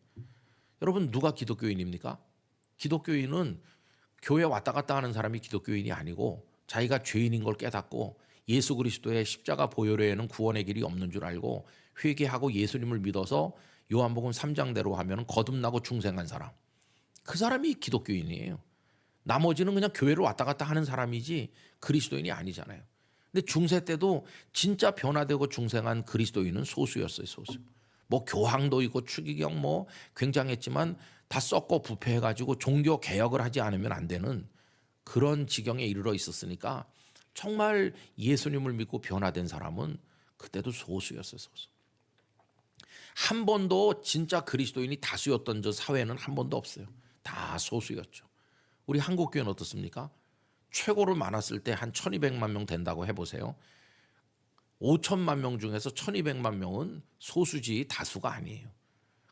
여러분 누가 기독교인입니까? 기독교인은 교회 왔다 갔다 하는 사람이 기독교인이 아니고 자기가 죄인인 걸 깨닫고 예수 그리스도의 십자가 보혈에는 구원의 길이 없는 줄 알고 회개하고 예수님을 믿어서 요한복음 3장대로 하면 거듭나고 중생한 사람. 그 사람이 기독교인이에요. 나머지는 그냥 교회를 왔다 갔다 하는 사람이지 그리스도인이 아니잖아요. 근데 중세 때도 진짜 변화되고 중생한 그리스도인은 소수였어요, 소수. 뭐 교황도 있고 추기경 뭐 굉장했지만 다 썩고 부패해가지고 종교 개혁을 하지 않으면 안 되는 그런 지경에 이르러 있었으니까 정말 예수님을 믿고 변화된 사람은 그때도 소수였어요, 소수. 한 번도 진짜 그리스도인이 다수였던 저 사회는 한 번도 없어요. 다 소수였죠. 우리 한국 교회는 어떻습니까? 최고로 많았을 때 한 1200만 명 된다고 해보세요. 5천만 명 중에서 1200만 명은 소수지 다수가 아니에요.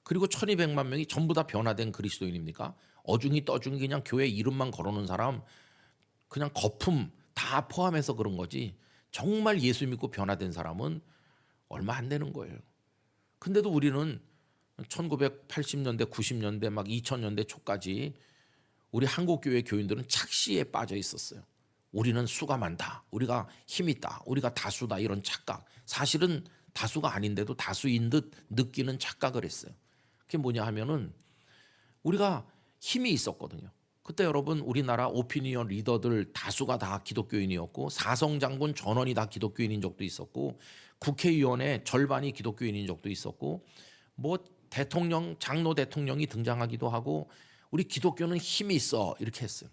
그리고 1200만 명이 전부 다 변화된 그리스도인입니까? 어중이 떠중이 그냥 교회 이름만 걸어놓은 사람 그냥 거품 다 포함해서 그런 거지 정말 예수 믿고 변화된 사람은 얼마 안 되는 거예요. 근데도 우리는 1980년대 90년대 막 2000년대 초까지 우리 한국교회 교인들은 착시에 빠져 있었어요. 우리는 수가 많다. 우리가 힘 있다. 우리가 다수다. 이런 착각. 사실은 다수가 아닌데도 다수인 듯 느끼는 착각을 했어요. 그게 뭐냐 하면은 우리가 힘이 있었거든요. 그때 여러분 우리나라 오피니언 리더들 다수가 다 기독교인이었고 사성장군 전원이 다 기독교인인 적도 있었고 국회의원의 절반이 기독교인인 적도 있었고 뭐 대통령, 장로 대통령이 등장하기도 하고 우리 기독교는 힘이 있어 이렇게 했어요.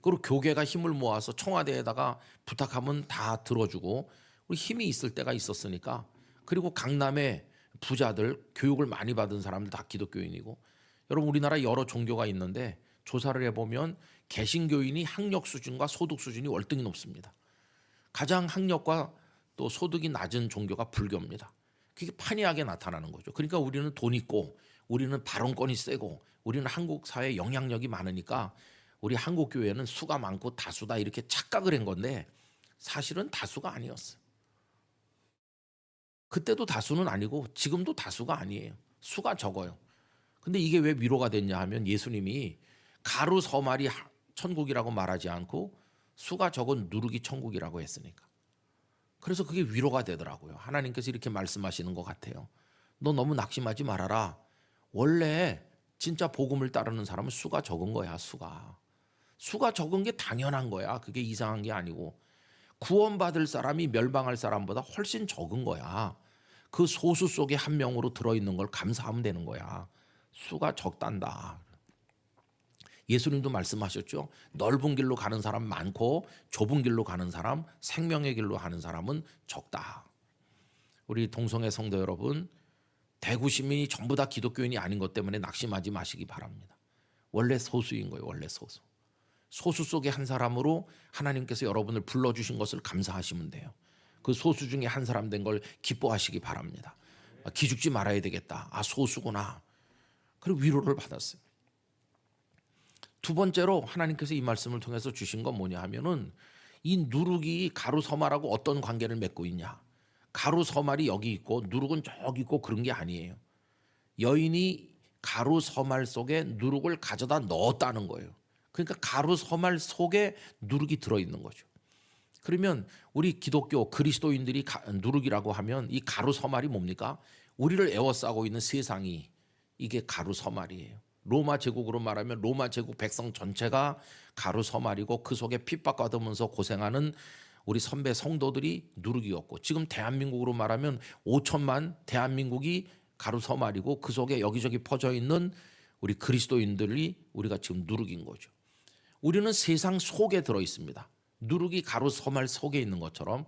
그리고 교계가 힘을 모아서 청와대에다가 부탁하면 다 들어주고 우리 힘이 있을 때가 있었으니까 그리고 강남의 부자들 교육을 많이 받은 사람들 다 기독교인이고 여러분 우리나라 여러 종교가 있는데 조사를 해보면 개신교인이 학력 수준과 소득 수준이 월등히 높습니다. 가장 학력과 또 소득이 낮은 종교가 불교입니다. 그게 판이하게 나타나는 거죠. 그러니까 우리는 돈 있고 우리는 발언권이 세고 우리는 한국 사회에 영향력이 많으니까 우리 한국 교회는 수가 많고 다수다 이렇게 착각을 한 건데 사실은 다수가 아니었어요. 그때도 다수는 아니고 지금도 다수가 아니에요. 수가 적어요. 근데 이게 왜 위로가 됐냐 하면 예수님이 가루 서말이 천국이라고 말하지 않고 수가 적은 누르기 천국이라고 했으니까. 그래서 그게 위로가 되더라고요. 하나님께서 이렇게 말씀하시는 것 같아요. 너 너무 낙심하지 말아라. 원래 진짜 복음을 따르는 사람은 수가 적은 거야, 수가. 수가 적은 게 당연한 거야. 그게 이상한 게 아니고. 구원받을 사람이 멸망할 사람보다 훨씬 적은 거야. 그 소수 속에 한 명으로 들어있는 걸 감사하면 되는 거야. 수가 적단다. 예수님도 말씀하셨죠. 넓은 길로 가는 사람 많고 좁은 길로 가는 사람, 생명의 길로 가는 사람은 적다. 우리 동성애 성도 여러분, 대구 시민이 전부 다 기독교인이 아닌 것 때문에 낙심하지 마시기 바랍니다. 원래 소수인 거예요. 원래 소수. 소수 속의 한 사람으로 하나님께서 여러분을 불러주신 것을 감사하시면 돼요. 그 소수 중에 한 사람 된 걸 기뻐하시기 바랍니다. 기죽지 말아야 되겠다. 아, 소수구나. 그리고 위로를 받았어요. 두 번째로 하나님께서 이 말씀을 통해서 주신 건 뭐냐 하면은 이 누룩이 가루 서말하고 어떤 관계를 맺고 있냐. 가루 서말이 여기 있고 누룩은 저기 있고 그런 게 아니에요. 여인이 가루 서말 속에 누룩을 가져다 넣었다는 거예요. 그러니까 가루 서말 속에 누룩이 들어있는 거죠. 그러면 우리 기독교 그리스도인들이 누룩이라고 하면 이 가루 서말이 뭡니까? 우리를 에워싸고 있는 세상이 이게 가루 서말이에요. 로마 제국으로 말하면 로마 제국 백성 전체가 가루 서말이고 그 속에 핍박받으면서 고생하는 우리 선배 성도들이 누룩이었고, 지금 대한민국으로 말하면 5천만 대한민국이 가루 서말이고 그 속에 여기저기 퍼져 있는 우리 그리스도인들이 우리가 지금 누룩인 거죠. 우리는 세상 속에 들어 있습니다. 누룩이 가루 서말 속에 있는 것처럼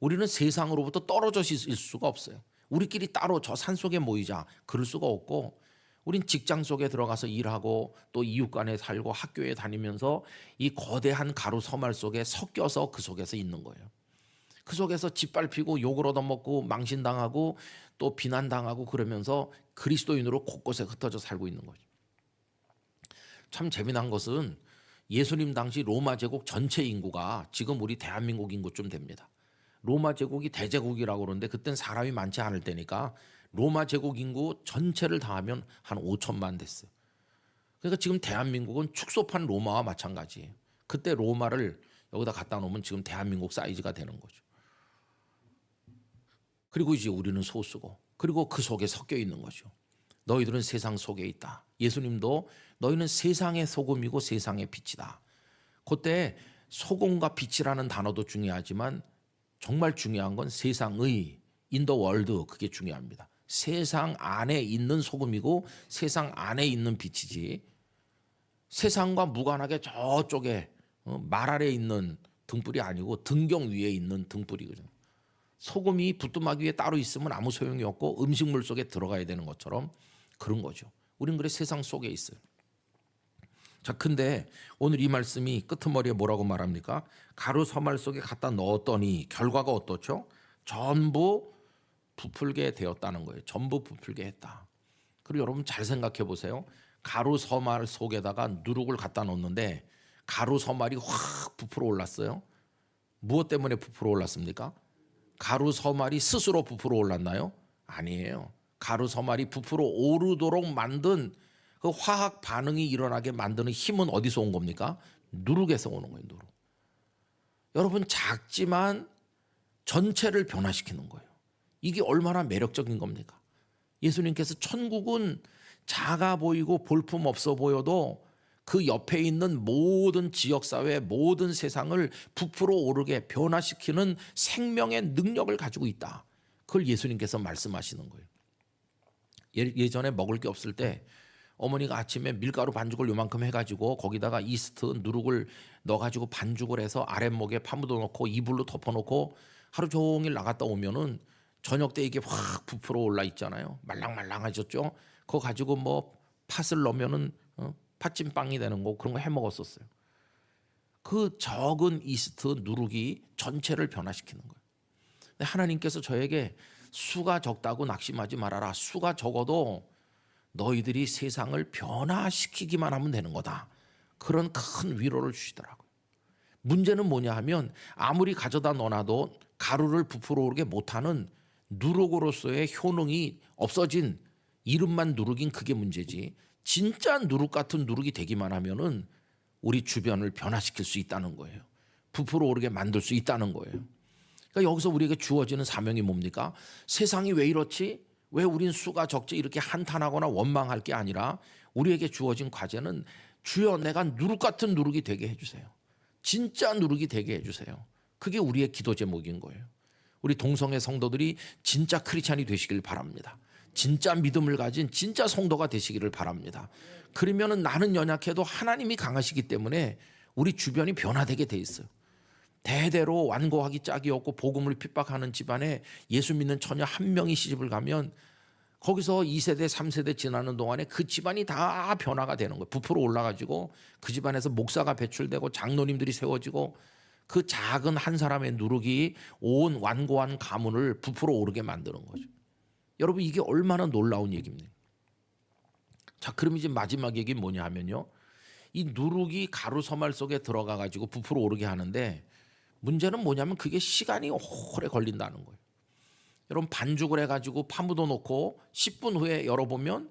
우리는 세상으로부터 떨어져 있을 수가 없어요. 우리끼리 따로 저 산 속에 모이자 그럴 수가 없고, 우린 직장 속에 들어가서 일하고 또 이웃 간에 살고 학교에 다니면서 이 거대한 가루 서말 속에 섞여서 그 속에서 있는 거예요. 그 속에서 짓밟히고 욕을 얻어먹고 망신당하고 또 비난당하고 그러면서 그리스도인으로 곳곳에 흩어져 살고 있는 거죠. 참 재미난 것은 예수님 당시 로마 제국 전체 인구가 지금 우리 대한민국 인구쯤 됩니다. 로마 제국이 대제국이라고 그러는데 그땐 사람이 많지 않을 때니까 로마 제국 인구 전체를 다 하면 한 5천만 됐어요. 그러니까 지금 대한민국은 축소판 로마와 마찬가지예요. 그때 로마를 여기다 갖다 놓으면 지금 대한민국 사이즈가 되는 거죠. 그리고 이제 우리는 소수고, 그리고 그 속에 섞여 있는 거죠. 너희들은 세상 속에 있다. 예수님도 너희는 세상의 소금이고 세상의 빛이다. 그때 소금과 빛이라는 단어도 중요하지만 정말 중요한 건 세상의 in the world, 그게 중요합니다. 세상 안에 있는 소금이고 세상 안에 있는 빛이지, 세상과 무관하게 저쪽에 말 아래에 있는 등불이 아니고 등경 위에 있는 등불이거든요. 소금이 부뚜막 위에 따로 있으면 아무 소용이 없고 음식물 속에 들어가야 되는 것처럼 그런 거죠. 우린 그래 세상 속에 있어요. 자, 근데 오늘 이 말씀이 끄트머리에 뭐라고 말합니까? 가루 서말 속에 갖다 넣었더니 결과가 어떻죠? 전부 부풀게 되었다는 거예요. 전부 부풀게 했다. 그리고 여러분 잘 생각해 보세요. 가루 서말 속에다가 누룩을 갖다 놓는데 가루 서말이 확 부풀어 올랐어요. 무엇 때문에 부풀어 올랐습니까? 가루 서말이 스스로 부풀어 올랐나요? 아니에요. 가루 서말이 부풀어 오르도록 만든 그 화학 반응이 일어나게 만드는 힘은 어디서 온 겁니까? 누룩에서 오는 거예요. 누룩. 여러분, 작지만 전체를 변화시키는 거예요. 이게 얼마나 매력적인 겁니까? 예수님께서 천국은 작아 보이고 볼품 없어 보여도 그 옆에 있는 모든 지역사회, 모든 세상을 부풀어 오르게 변화시키는 생명의 능력을 가지고 있다. 그걸 예수님께서 말씀하시는 거예요. 예전에 먹을 게 없을 때 어머니가 아침에 밀가루 반죽을 요만큼 해가지고 거기다가 이스트, 누룩을 넣어가지고 반죽을 해서 아랫목에 파묻어 놓고 이불로 덮어놓고 하루 종일 나갔다 오면은 저녁 때 이게 확 부풀어 올라 있잖아요. 말랑말랑해졌죠. 그거 가지고 뭐 팥을 넣으면은 팥찜빵이 되는 거, 그런 거 해 먹었었어요. 그 적은 이스트, 누룩이 전체를 변화시키는 거예요. 근데 하나님께서 저에게 수가 적다고 낙심하지 말아라. 수가 적어도 너희들이 세상을 변화시키기만 하면 되는 거다. 그런 큰 위로를 주시더라고요. 문제는 뭐냐 하면 아무리 가져다 넣어놔도 가루를 부풀어 오르게 못하는 누룩으로서의 효능이 없어진 이름만 누룩인 그게 문제지, 진짜 누룩 같은 누룩이 되기만 하면은 우리 주변을 변화시킬 수 있다는 거예요. 부풀어 오르게 만들 수 있다는 거예요. 그러니까 여기서 우리에게 주어지는 사명이 뭡니까? 세상이 왜 이렇지? 왜 우린 수가 적지? 이렇게 한탄하거나 원망할 게 아니라 우리에게 주어진 과제는 주여 내가 누룩 같은 누룩이 되게 해주세요. 진짜 누룩이 되게 해주세요. 그게 우리의 기도 제목인 거예요. 우리 동성애 성도들이 진짜 크리스찬이 되시길 바랍니다. 진짜 믿음을 가진 진짜 성도가 되시기를 바랍니다. 그러면은 나는 연약해도 하나님이 강하시기 때문에 우리 주변이 변화되게 돼 있어요. 대대로 완고하기 짝이 없고 복음을 핍박하는 집안에 예수 믿는 처녀 한 명이 시집을 가면 거기서 2세대 3세대 지나는 동안에 그 집안이 다 변화가 되는 거예요. 부풀어 올라가지고 그 집안에서 목사가 배출되고 장로님들이 세워지고 그 작은 한 사람의 누룩이 온 완고한 가문을 부풀어 오르게 만드는 거죠. 여러분, 이게 얼마나 놀라운 얘기입니까? 자, 그럼 이제 마지막 얘기 뭐냐 하면요, 이 누룩이 가루 서말 속에 들어가 가지고 부풀어 오르게 하는데 문제는 뭐냐면 그게 시간이 오래 걸린다는 거예요. 여러분, 반죽을 해가지고 파묻어 놓고 10분 후에 열어보면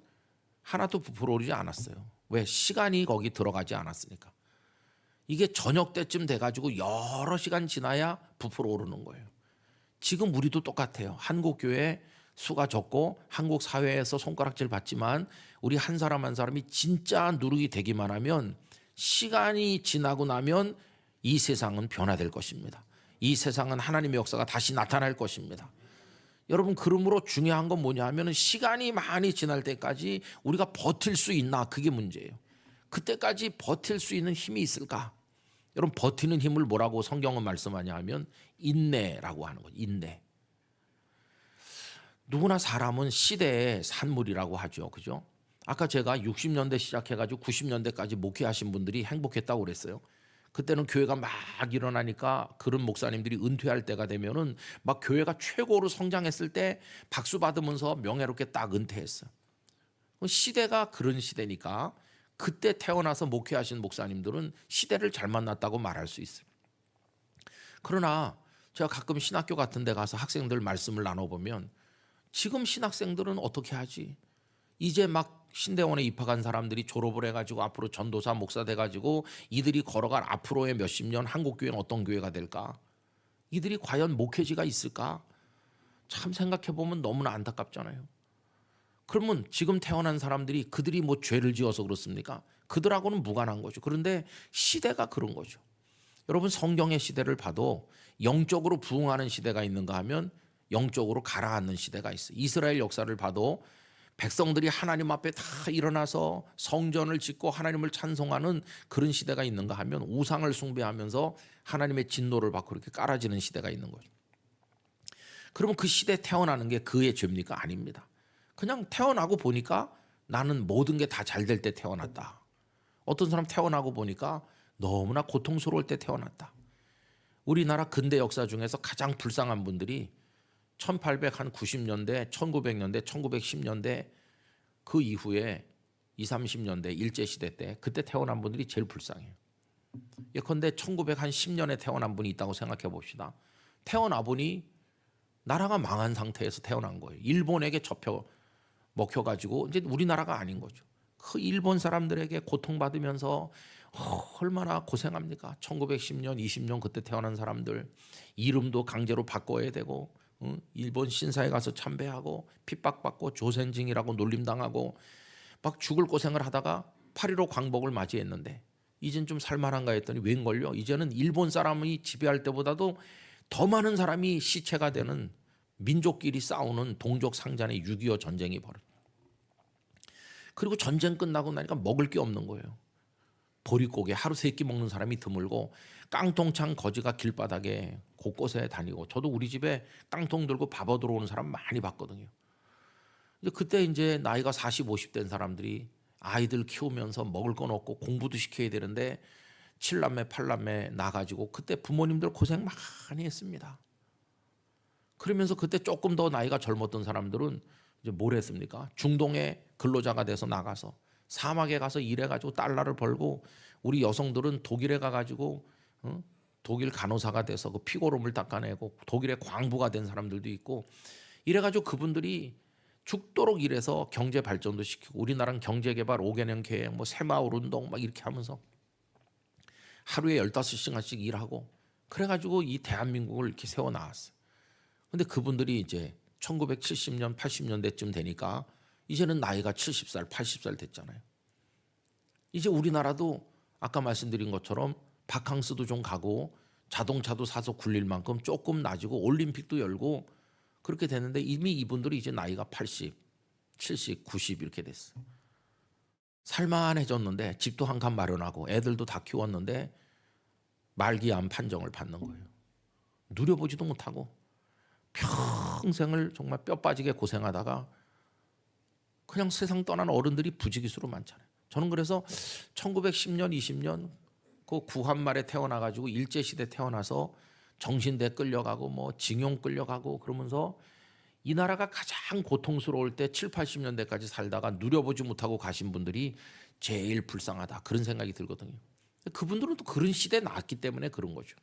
하나도 부풀어 오르지 않았어요. 왜? 시간이 거기 들어가지 않았으니까. 이게 저녁 때쯤 돼가지고 여러 시간 지나야 부풀어 오르는 거예요. 지금 우리도 똑같아요. 한국 교회 수가 적고 한국 사회에서 손가락질 받지만 우리 한 사람 한 사람이 진짜 누룩이 되기만 하면 시간이 지나고 나면 이 세상은 변화될 것입니다. 이 세상은 하나님의 역사가 다시 나타날 것입니다. 여러분, 그러므로 중요한 건 뭐냐 하면 시간이 많이 지날 때까지 우리가 버틸 수 있나, 그게 문제예요. 그때까지 버틸 수 있는 힘이 있을까? 여러분, 버티는 힘을 뭐라고 성경은 말씀하냐 하면 인내라고 하는 거죠. 인내. 누구나 사람은 시대의 산물이라고 하죠. 그죠? 아까 제가 60년대 시작해가지고 90년대까지 목회하신 분들이 행복했다고 그랬어요. 그때는 교회가 막 일어나니까 그런 목사님들이 은퇴할 때가 되면은 막 교회가 최고로 성장했을 때 박수 받으면서 명예롭게 딱 은퇴했어요. 시대가 그런 시대니까 그때 태어나서 목회하신 목사님들은 시대를 잘 만났다고 말할 수 있어요. 그러나 제가 가끔 신학교 같은 데 가서 학생들 말씀을 나눠보면 지금 신학생들은 어떻게 하지? 이제 막 신대원에 입학한 사람들이 졸업을 해가지고 앞으로 전도사 목사 돼가지고 이들이 걸어갈 앞으로의 몇십 년 한국교회는 어떤 교회가 될까? 이들이 과연 목회지가 있을까? 참 생각해보면 너무나 안타깝잖아요. 그러면 지금 태어난 사람들이 그들이 뭐 죄를 지어서 그렇습니까? 그들하고는 무관한 거죠. 그런데 시대가 그런 거죠. 여러분, 성경의 시대를 봐도 영적으로 부흥하는 시대가 있는가 하면 영적으로 가라앉는 시대가 있어요. 이스라엘 역사를 봐도 백성들이 하나님 앞에 다 일어나서 성전을 짓고 하나님을 찬송하는 그런 시대가 있는가 하면 우상을 숭배하면서 하나님의 진노를 받고 이렇게 깔아지는 시대가 있는 거죠. 그러면 그 시대에 태어나는 게 그의 죄입니까? 아닙니다. 그냥 태어나고 보니까 나는 모든 게 다 잘 될 때 태어났다. 어떤 사람 태어나고 보니까 너무나 고통스러울 때 태어났다. 우리나라 근대 역사 중에서 가장 불쌍한 분들이 1890년대, 1900년대, 1910년대 그 이후에 20, 30년대 일제시대 때 그때 태어난 분들이 제일 불쌍해요. 예컨대 1910년에 태어난 분이 있다고 생각해 봅시다. 태어나 보니 나라가 망한 상태에서 태어난 거예요. 일본에게 먹혀가지고 이제 우리나라가 아닌 거죠. 그 일본 사람들에게 고통받으면서 얼마나 고생합니까? 1910년, 20년 그때 태어난 사람들 이름도 강제로 바꿔야 되고 일본 신사에 가서 참배하고 핍박받고 조센징이라고 놀림당하고 막 죽을 고생을 하다가 8.15 광복을 맞이했는데 이젠 좀 살만한가 했더니 웬걸요? 이제는 일본 사람이 지배할 때보다도 더 많은 사람이 시체가 되는 민족끼리 싸우는 동족 상잔의 6.25 전쟁이 벌어요. 그리고 전쟁 끝나고 나니까 먹을 게 없는 거예요. 보릿고개 하루 3끼 먹는 사람이 드물고 깡통창 거지가 길바닥에 곳곳에 다니고 저도 우리 집에 깡통 들고 밥 얻으러 오는 사람 많이 봤거든요. 그때 이제 나이가 40, 50 된 사람들이 아이들 키우면서 먹을 건 없고 공부도 시켜야 되는데 7남매, 8남매 나가지고 그때 부모님들 고생 많이 했습니다. 그러면서 그때 조금 더 나이가 젊었던 사람들은 이제 뭘 했습니까? 중동에 근로자가 돼서 나가서 사막에 가서 일해가지고 달러를 벌고 우리 여성들은 독일에 가가지고 독일 간호사가 돼서 그 피고름을 닦아내고 독일의 광부가 된 사람들도 있고 이래가지고 그분들이 죽도록 일해서 경제 발전도 시키고 우리나라는 경제개발 5개년 계획 뭐 새마을 운동 막 이렇게 하면서 하루에 15시간씩 일하고 그래가지고 이 대한민국을 이렇게 세워나왔어요. 근데 그분들이 이제 1970년 80년대쯤 되니까 이제는 나이가 70살 80살 됐잖아요. 이제 우리나라도 아까 말씀드린 것처럼 바캉스도 좀 가고 자동차도 사서 굴릴 만큼 조금 나아지고 올림픽도 열고 그렇게 됐는데 이미 이분들이 이제 나이가 80, 70, 90 이렇게 됐어요. 살만해졌는데 집도 한 칸 마련하고 애들도 다 키웠는데 말기암 판정을 받는 거예요. 누려보지도 못하고 평생을 정말 뼈 빠지게 고생하다가 그냥 세상 떠난 어른들이 부지기수로 많잖아요. 저는 그래서 1910년, 20년 그 구한 말에 태어나가지고 일제시대 태어나서 정신대 끌려가고 뭐 징용 끌려가고 그러면서 이 나라가 가장 고통스러울 때 7, 80년대까지 살다가 누려보지 못하고 가신 분들이 제일 불쌍하다 그런 생각이 들거든요. 그분들은 또 그런 시대에 나왔기 때문에 그런 거죠.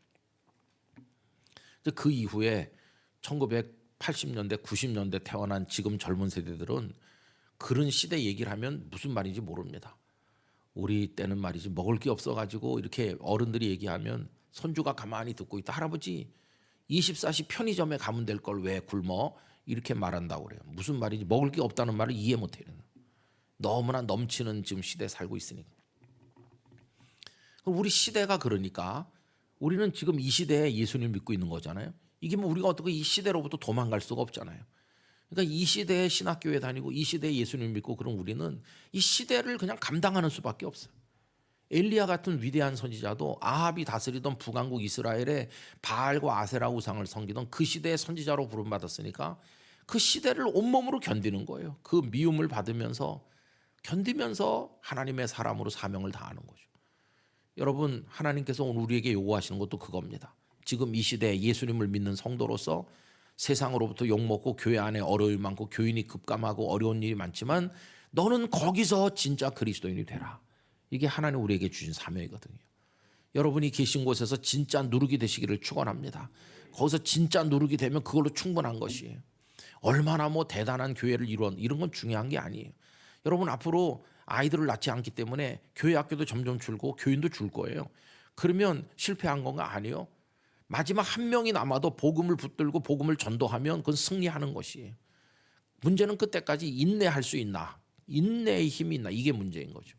그 이후에 1980년대, 90년대 태어난 지금 젊은 세대들은 그런 시대 얘기를 하면 무슨 말인지 모릅니다. 우리 때는 말이지 먹을 게 없어가지고 이렇게 어른들이 얘기하면 손주가 가만히 듣고 있다. 할아버지 24시 편의점에 가면 될 걸 왜 굶어? 이렇게 말한다고 그래요. 무슨 말인지 먹을 게 없다는 말을 이해 못해요. 너무나 넘치는 지금 시대에 살고 있으니까. 우리 시대가 그러니까 우리는 지금 이 시대에 예수님을 믿고 있는 거잖아요. 이게 뭐 우리가 어떻게 이 시대로부터 도망갈 수가 없잖아요. 그러니까 이 시대에 신학교에 다니고 이 시대에 예수님을 믿고 그런 우리는 이 시대를 그냥 감당하는 수밖에 없어요. 엘리야 같은 위대한 선지자도 아합이 다스리던 북왕국 이스라엘에 바알과 아세라 우상을 섬기던 그 시대의 선지자로 부름받았으니까 그 시대를 온몸으로 견디는 거예요. 그 미움을 받으면서 견디면서 하나님의 사람으로 사명을 다하는 거죠. 여러분, 하나님께서 오늘 우리에게 요구하시는 것도 그겁니다. 지금 이 시대에 예수님을 믿는 성도로서 세상으로부터 욕먹고 교회 안에 어려움이 많고 교인이 급감하고 어려운 일이 많지만 너는 거기서 진짜 그리스도인이 되라. 이게 하나님 우리에게 주신 사명이거든요. 여러분이 계신 곳에서 진짜 누룩이 되시기를 축원합니다. 거기서 진짜 누룩이 되면 그걸로 충분한 것이에요. 얼마나 뭐 대단한 교회를 이런 건 중요한 게 아니에요. 여러분 앞으로 아이들을 낳지 않기 때문에 교회 학교도 점점 줄고 교인도 줄 거예요. 그러면 실패한 건가? 아니요. 마지막 한 명이 남아도 복음을 붙들고 복음을 전도하면 그건 승리하는 것이에요. 문제는 그때까지 인내할 수 있나? 인내의 힘이 있나? 이게 문제인 거죠.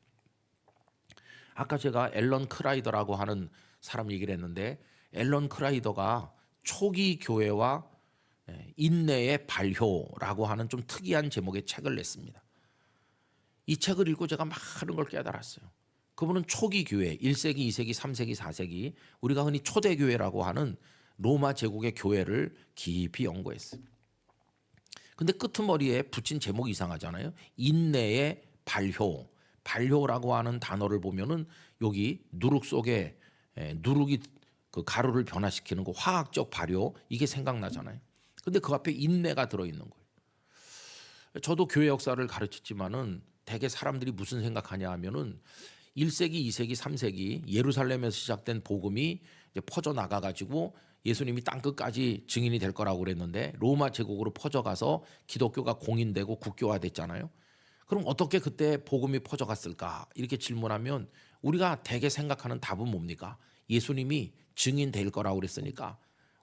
아까 제가 앨런 크라이더라고 하는 사람 얘기를 했는데 앨런 크라이더가 초기 교회와 인내의 발효라고 하는 좀 특이한 제목의 책을 냈습니다. 이 책을 읽고 제가 많은 걸 깨달았어요. 그분은 초기 교회 1세기, 2세기, 3세기, 4세기 우리가 흔히 초대교회라고 하는 로마 제국의 교회를 깊이 연구했어요. 근데 끄트머리에 붙인 제목이 이상하잖아요. 인내의 발효. 발효라고 하는 단어를 보면은 여기 누룩 속에 누룩이 그 가루를 변화시키는 그 화학적 발효 이게 생각나잖아요. 근데 그 앞에 인내가 들어있는 거예요. 저도 교회 역사를 가르쳤지만은 대개 사람들이 무슨 생각하냐 하면은 1세기, 2세기, 3세기 예루살렘에서 시작된 복음이 이제 퍼져 나가 가지고 예수님이 땅 끝까지 증인이 될 거라고 그랬는데 로마 제국으로 퍼져가서 기독교가 공인되고 국교화됐잖아요. 그럼 어떻게 그때 복음이 퍼져갔을까? 이렇게 질문하면 우리가 대개 생각하는 답은 뭡니까? 예수님이 증인 될 거라고 그랬으니까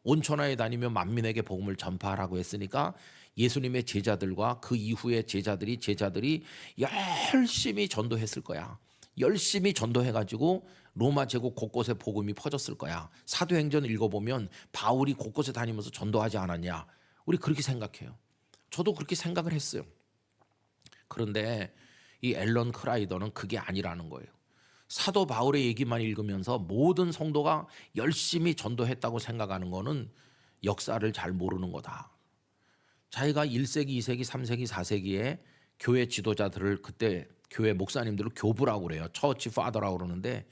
온천하에 다니며 만민에게 복음을 전파하라고 했으니까 예수님의 제자들과 그 이후의 제자들이 열심히 전도했을 거야. 열심히 전도해가지고 로마 제국 곳곳에 복음이 퍼졌을 거야. 사도행전 읽어보면 바울이 곳곳에 다니면서 전도하지 않았냐. 우리 그렇게 생각해요. 저도 그렇게 생각을 했어요. 그런데 이 앨런 크라이더는 그게 아니라는 거예요. 사도 바울의 얘기만 읽으면서 모든 성도가 열심히 전도했다고 생각하는 거는 역사를 잘 모르는 거다. 자기가 1세기, 2세기, 3세기, 4세기에 교회 지도자들을 그때 교회 목사님들을 교부라고 그래요. 처치 파더라고 그러는데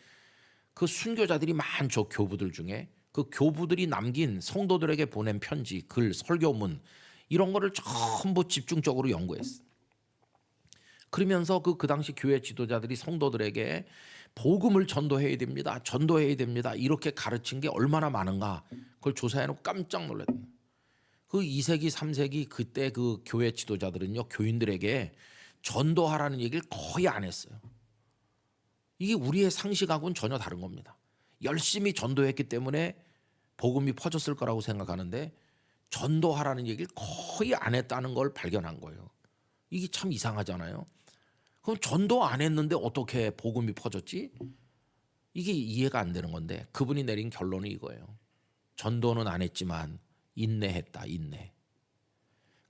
그 순교자들이 많죠. 교부들 중에. 그 교부들이 남긴 성도들에게 보낸 편지, 글, 설교문 이런 거를 전부 집중적으로 연구했어요. 그러면서 그 당시 교회 지도자들이 성도들에게 복음을 전도해야 됩니다. 전도해야 됩니다. 이렇게 가르친 게 얼마나 많은가. 그걸 조사해놓고 깜짝 놀랐어요. 그 2세기, 3세기 그때 그 교회 지도자들은요. 교인들에게 전도하라는 얘기를 거의 안 했어요. 이게 우리의 상식하고는 전혀 다른 겁니다. 열심히 전도했기 때문에 복음이 퍼졌을 거라고 생각하는데 전도하라는 얘기를 거의 안 했다는 걸 발견한 거예요. 이게 참 이상하잖아요. 그럼 전도 안 했는데 어떻게 복음이 퍼졌지? 이게 이해가 안 되는 건데 그분이 내린 결론이 이거예요. 전도는 안 했지만 인내했다. 인내.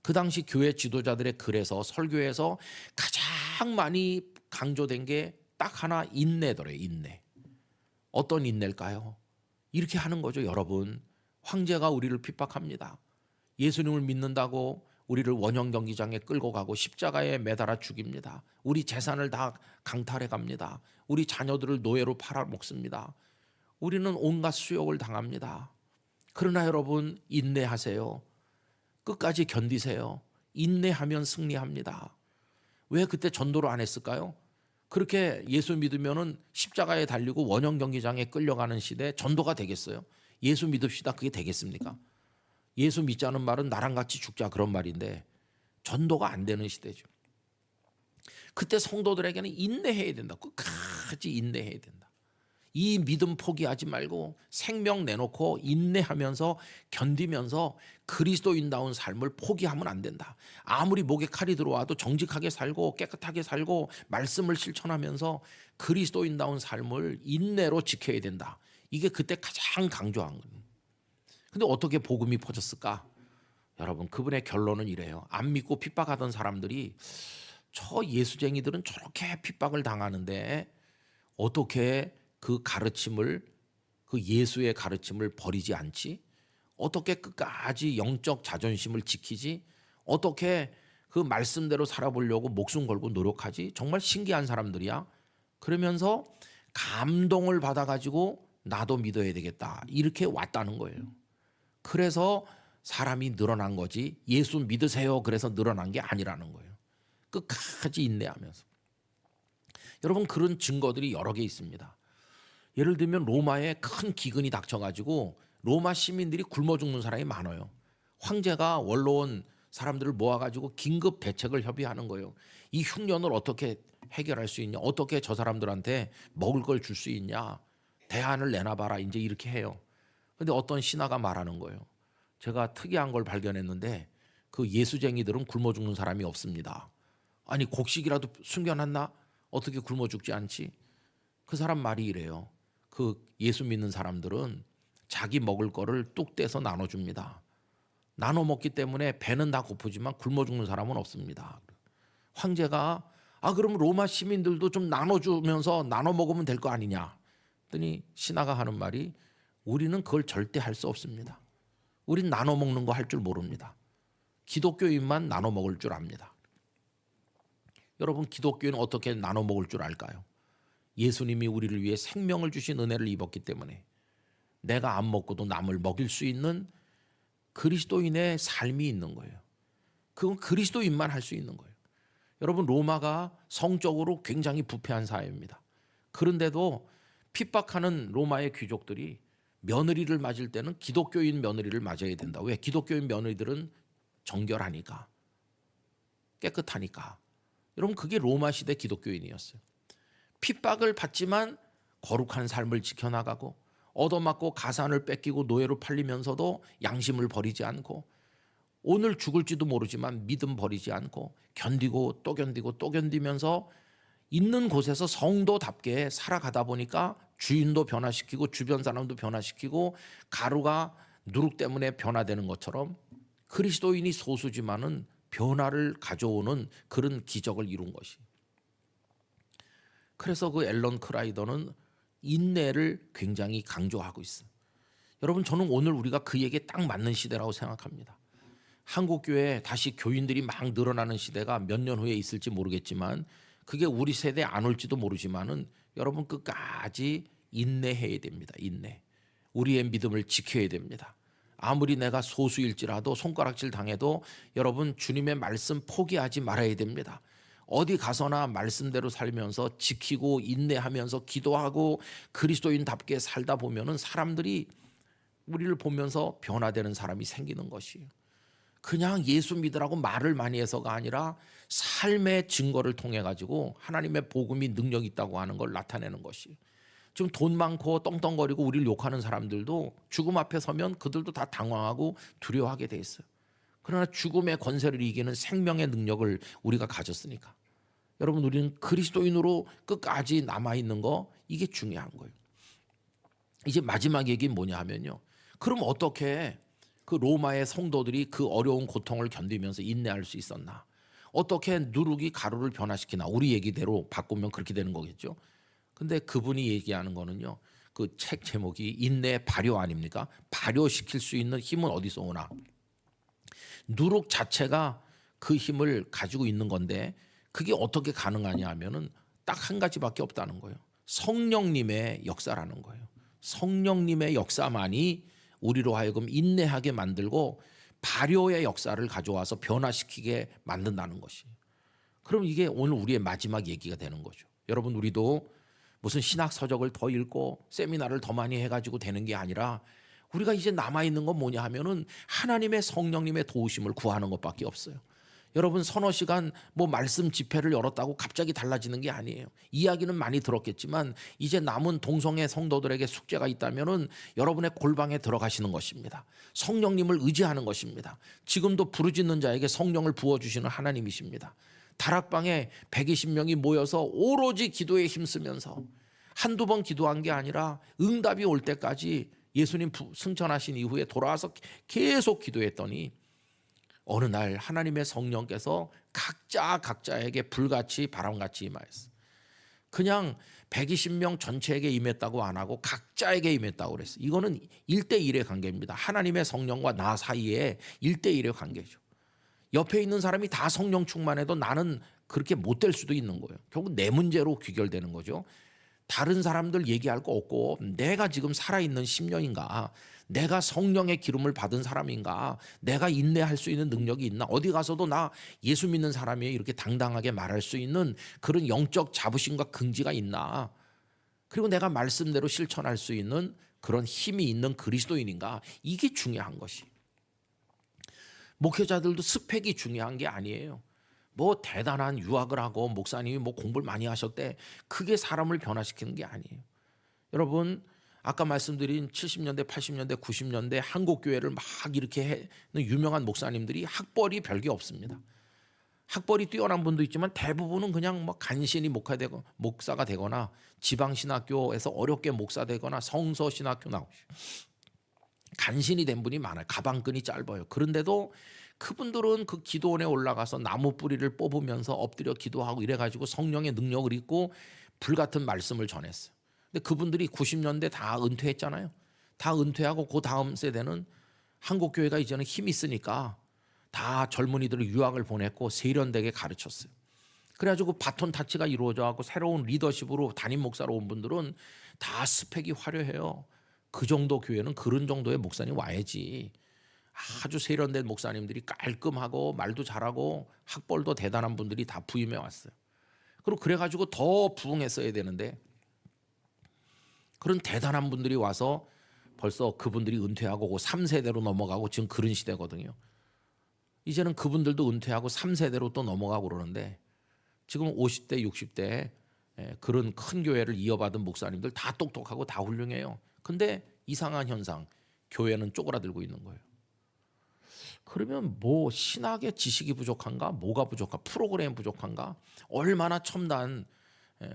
그 당시 교회 지도자들의 글에서 설교에서 가장 많이 강조된 게 딱 하나 인내더래요. 인내. 어떤 인내일까요? 이렇게 하는 거죠. 여러분. 황제가 우리를 핍박합니다. 예수님을 믿는다고 우리를 원형 경기장에 끌고 가고 십자가에 매달아 죽입니다. 우리 재산을 다 강탈해 갑니다. 우리 자녀들을 노예로 팔아먹습니다. 우리는 온갖 수욕을 당합니다. 그러나 여러분 인내하세요. 끝까지 견디세요. 인내하면 승리합니다. 왜 그때 전도를 안 했을까요? 그렇게 예수 믿으면은 십자가에 달리고 원형 경기장에 끌려가는 시대 전도가 되겠어요? 예수 믿읍시다. 그게 되겠습니까? 예수 믿자는 말은 나랑 같이 죽자 그런 말인데 전도가 안 되는 시대죠. 그때 성도들에게는 인내해야 된다. 끝까지 인내해야 된다. 이 믿음 포기하지 말고 생명 내놓고 인내하면서 견디면서 그리스도인다운 삶을 포기하면 안 된다. 아무리 목에 칼이 들어와도 정직하게 살고 깨끗하게 살고 말씀을 실천하면서 그리스도인다운 삶을 인내로 지켜야 된다. 이게 그때 가장 강조한 거예요. 근데 어떻게 복음이 퍼졌을까? 여러분, 그분의 결론은 이래요. 안 믿고 핍박하던 사람들이 저 예수쟁이들은 저렇게 핍박을 당하는데 어떻게 그 가르침을, 그 예수의 가르침을 버리지 않지? 어떻게 끝까지 영적 자존심을 지키지? 어떻게 그 말씀대로 살아보려고 목숨 걸고 노력하지? 정말 신기한 사람들이야. 그러면서 감동을 받아가지고 나도 믿어야 되겠다, 이렇게 왔다는 거예요. 그래서 사람이 늘어난 거지, 예수 믿으세요 그래서 늘어난 게 아니라는 거예요. 끝까지 인내하면서. 여러분, 그런 증거들이 여러 개 있습니다. 예를 들면 로마에 큰 기근이 닥쳐가지고 로마 시민들이 굶어 죽는 사람이 많아요. 황제가 원로원 사람들을 모아가지고 긴급 대책을 협의하는 거예요. 이 흉년을 어떻게 해결할 수 있냐, 어떻게 저 사람들한테 먹을 걸 줄 수 있냐, 대안을 내놔봐라, 이제 이렇게 해요. 근데 어떤 신하가 말하는 거예요. 제가 특이한 걸 발견했는데 그 예수쟁이들은 굶어 죽는 사람이 없습니다. 아니, 곡식이라도 숨겨놨나? 어떻게 굶어 죽지 않지? 그 사람 말이 이래요. 그 예수 믿는 사람들은 자기 먹을 거를 뚝 떼서 나눠줍니다. 나눠 먹기 때문에 배는 다 고프지만 굶어 죽는 사람은 없습니다. 황제가 그럼 로마 시민들도 좀 나눠주면서 나눠 먹으면 될 거 아니냐? 그랬더니 신하가 하는 말이, 우리는 그걸 절대 할 수 없습니다. 우린 나눠 먹는 거 할 줄 모릅니다. 기독교인만 나눠 먹을 줄 압니다. 여러분, 기독교인은 어떻게 나눠 먹을 줄 알까요? 예수님이 우리를 위해 생명을 주신 은혜를 입었기 때문에 내가 안 먹고도 남을 먹일 수 있는 그리스도인의 삶이 있는 거예요. 그건 그리스도인만 할 수 있는 거예요. 여러분, 로마가 성적으로 굉장히 부패한 사회입니다. 그런데도 핍박하는 로마의 귀족들이 며느리를 맞을 때는 기독교인 며느리를 맞아야 된다. 왜? 기독교인 며느리들은 정결하니까, 깨끗하니까. 여러분, 그게 로마 시대 기독교인이었어요. 핍박을 받지만 거룩한 삶을 지켜나가고, 얻어맞고 가산을 뺏기고 노예로 팔리면서도 양심을 버리지 않고, 오늘 죽을지도 모르지만 믿음 버리지 않고 견디고 또 견디고 또 견디면서 있는 곳에서 성도답게 살아가다 보니까 주인도 변화시키고 주변 사람도 변화시키고 가루가 누룩 때문에 변화되는 것처럼 그리스도인이 소수지만은 변화를 가져오는 그런 기적을 이룬 것이. 그래서 그 앨런 크라이더는 인내를 굉장히 강조하고 있어요. 여러분, 저는 오늘 우리가 그 얘기에 딱 맞는 시대라고 생각합니다. 한국교회에 다시 교인들이 막 늘어나는 시대가 몇 년 후에 있을지 모르겠지만, 그게 우리 세대에 안 올지도 모르지만은 여러분, 끝까지 인내해야 됩니다. 인내. 우리의 믿음을 지켜야 됩니다. 아무리 내가 소수일지라도, 손가락질 당해도 여러분, 주님의 말씀 포기하지 말아야 됩니다. 어디 가서나 말씀대로 살면서 지키고 인내하면서 기도하고 그리스도인답게 살다 보면은 사람들이 우리를 보면서 변화되는 사람이 생기는 것이에요. 그냥 예수 믿으라고 말을 많이 해서가 아니라 삶의 증거를 통해 가지고 하나님의 복음이 능력 있다고 하는 걸 나타내는 것이에요. 지금 돈 많고 떵떵거리고 우리를 욕하는 사람들도 죽음 앞에 서면 그들도 다 당황하고 두려워하게 돼 있어요. 그러나 죽음의 권세를 이기는 생명의 능력을 우리가 가졌으니까, 여러분, 우리는 그리스도인으로 끝까지 남아있는 거, 이게 중요한 거예요. 이제 마지막 얘기는 뭐냐 하면요, 그럼 어떻게 그 로마의 성도들이 그 어려운 고통을 견디면서 인내할 수 있었나? 어떻게 누룩이 가루를 변화시키나? 우리 얘기대로 바꾸면 그렇게 되는 거겠죠. 근데 그분이 얘기하는 거는요, 그 책 제목이 인내의 발효 아닙니까? 발효시킬 수 있는 힘은 어디서 오나? 누룩 자체가 그 힘을 가지고 있는 건데, 그게 어떻게 가능하냐 하면은 딱 한 가지밖에 없다는 거예요. 성령님의 역사라는 거예요. 성령님의 역사만이 우리로 하여금 인내하게 만들고 발효의 역사를 가져와서 변화시키게 만든다는 것이에요. 그럼 이게 오늘 우리의 마지막 얘기가 되는 거죠. 여러분, 우리도 무슨 신학 서적을 더 읽고 세미나를 더 많이 해가지고 되는 게 아니라, 우리가 이제 남아있는 건 뭐냐 하면은 하나님의 성령님의 도우심을 구하는 것밖에 없어요. 여러분 서너 시간 뭐 말씀 집회를 열었다고 갑자기 달라지는 게 아니에요. 이야기는 많이 들었겠지만 이제 남은 동성애 성도들에게 숙제가 있다면은 여러분의 골방에 들어가시는 것입니다. 성령님을 의지하는 것입니다. 지금도 부르짖는 자에게 성령을 부어주시는 하나님이십니다. 다락방에 120명이 모여서 오로지 기도에 힘쓰면서 한두 번 기도한 게 아니라 응답이 올 때까지 예수님 승천하신 이후에 돌아와서 계속 기도했더니 어느 날 하나님의 성령께서 각자에게 불같이 바람같이 임하였어. 그냥 120명 전체에게 임했다고 안 하고 각자에게 임했다고 그랬어. 이거는 1대1의 관계입니다. 하나님의 성령과 나 사이에 1대1의 관계죠. 옆에 있는 사람이 다 성령 충만해도 나는 그렇게 못 될 수도 있는 거예요. 결국 내 문제로 귀결되는 거죠. 다른 사람들 얘기할 거 없고 내가 지금 살아있는 심령인가, 내가 성령의 기름을 받은 사람인가, 내가 인내할 수 있는 능력이 있나, 어디 가서도 나 예수 믿는 사람이에요 이렇게 당당하게 말할 수 있는 그런 영적 자부심과 긍지가 있나, 그리고 내가 말씀대로 실천할 수 있는 그런 힘이 있는 그리스도인인가, 이게 중요한 것이. 목회자들도 스펙이 중요한 게 아니에요. 뭐 대단한 유학을 하고 목사님이 뭐 공부를 많이 하셨대, 그게 사람을 변화시키는 게 아니에요. 여러분 아까 말씀드린 70년대 80년대 90년대 한국 교회를 막 이렇게 하는 유명한 목사님들이 학벌이 별게 없습니다. 학벌이 뛰어난 분도 있지만 대부분은 그냥 뭐 간신히 목사가 되거나 지방신학교에서 어렵게 목사 되거나 성서신학교 나오시고 간신히 된 분이 많아요. 가방끈이 짧아요. 그런데도 그분들은 그 기도원에 올라가서 나무 뿌리를 뽑으면서 엎드려 기도하고 이래가지고 성령의 능력을 입고 불같은 말씀을 전했어요. 근데 그분들이 90년대 다 은퇴했잖아요. 다 은퇴하고 그 다음 세대는 한국교회가 이제는 힘이 있으니까 다 젊은이들을 유학을 보냈고 세련되게 가르쳤어요. 그래가지고 바톤 타치가 이루어져갖고 새로운 리더십으로 담임 목사로 온 분들은 다 스펙이 화려해요. 그 정도 교회는 그런 정도의 목사님 와야지. 아주 세련된 목사님들이 깔끔하고 말도 잘하고 학벌도 대단한 분들이 다 부임해 왔어요. 그리고 그래가지고 더 부흥했어야 되는데 그런 대단한 분들이 와서 벌써 그분들이 은퇴하고 3세대로 넘어가고 지금 그런 시대거든요. 이제는 그분들도 은퇴하고 3세대로 또 넘어가고 그러는데 지금 50대 60대 그런 큰 교회를 이어받은 목사님들 다 똑똑하고 다 훌륭해요. 근데 이상한 현상, 교회는 쪼그라들고 있는 거예요. 그러면 뭐 신학의 지식이 부족한가? 뭐가 부족한가? 프로그램 부족한가? 얼마나 첨단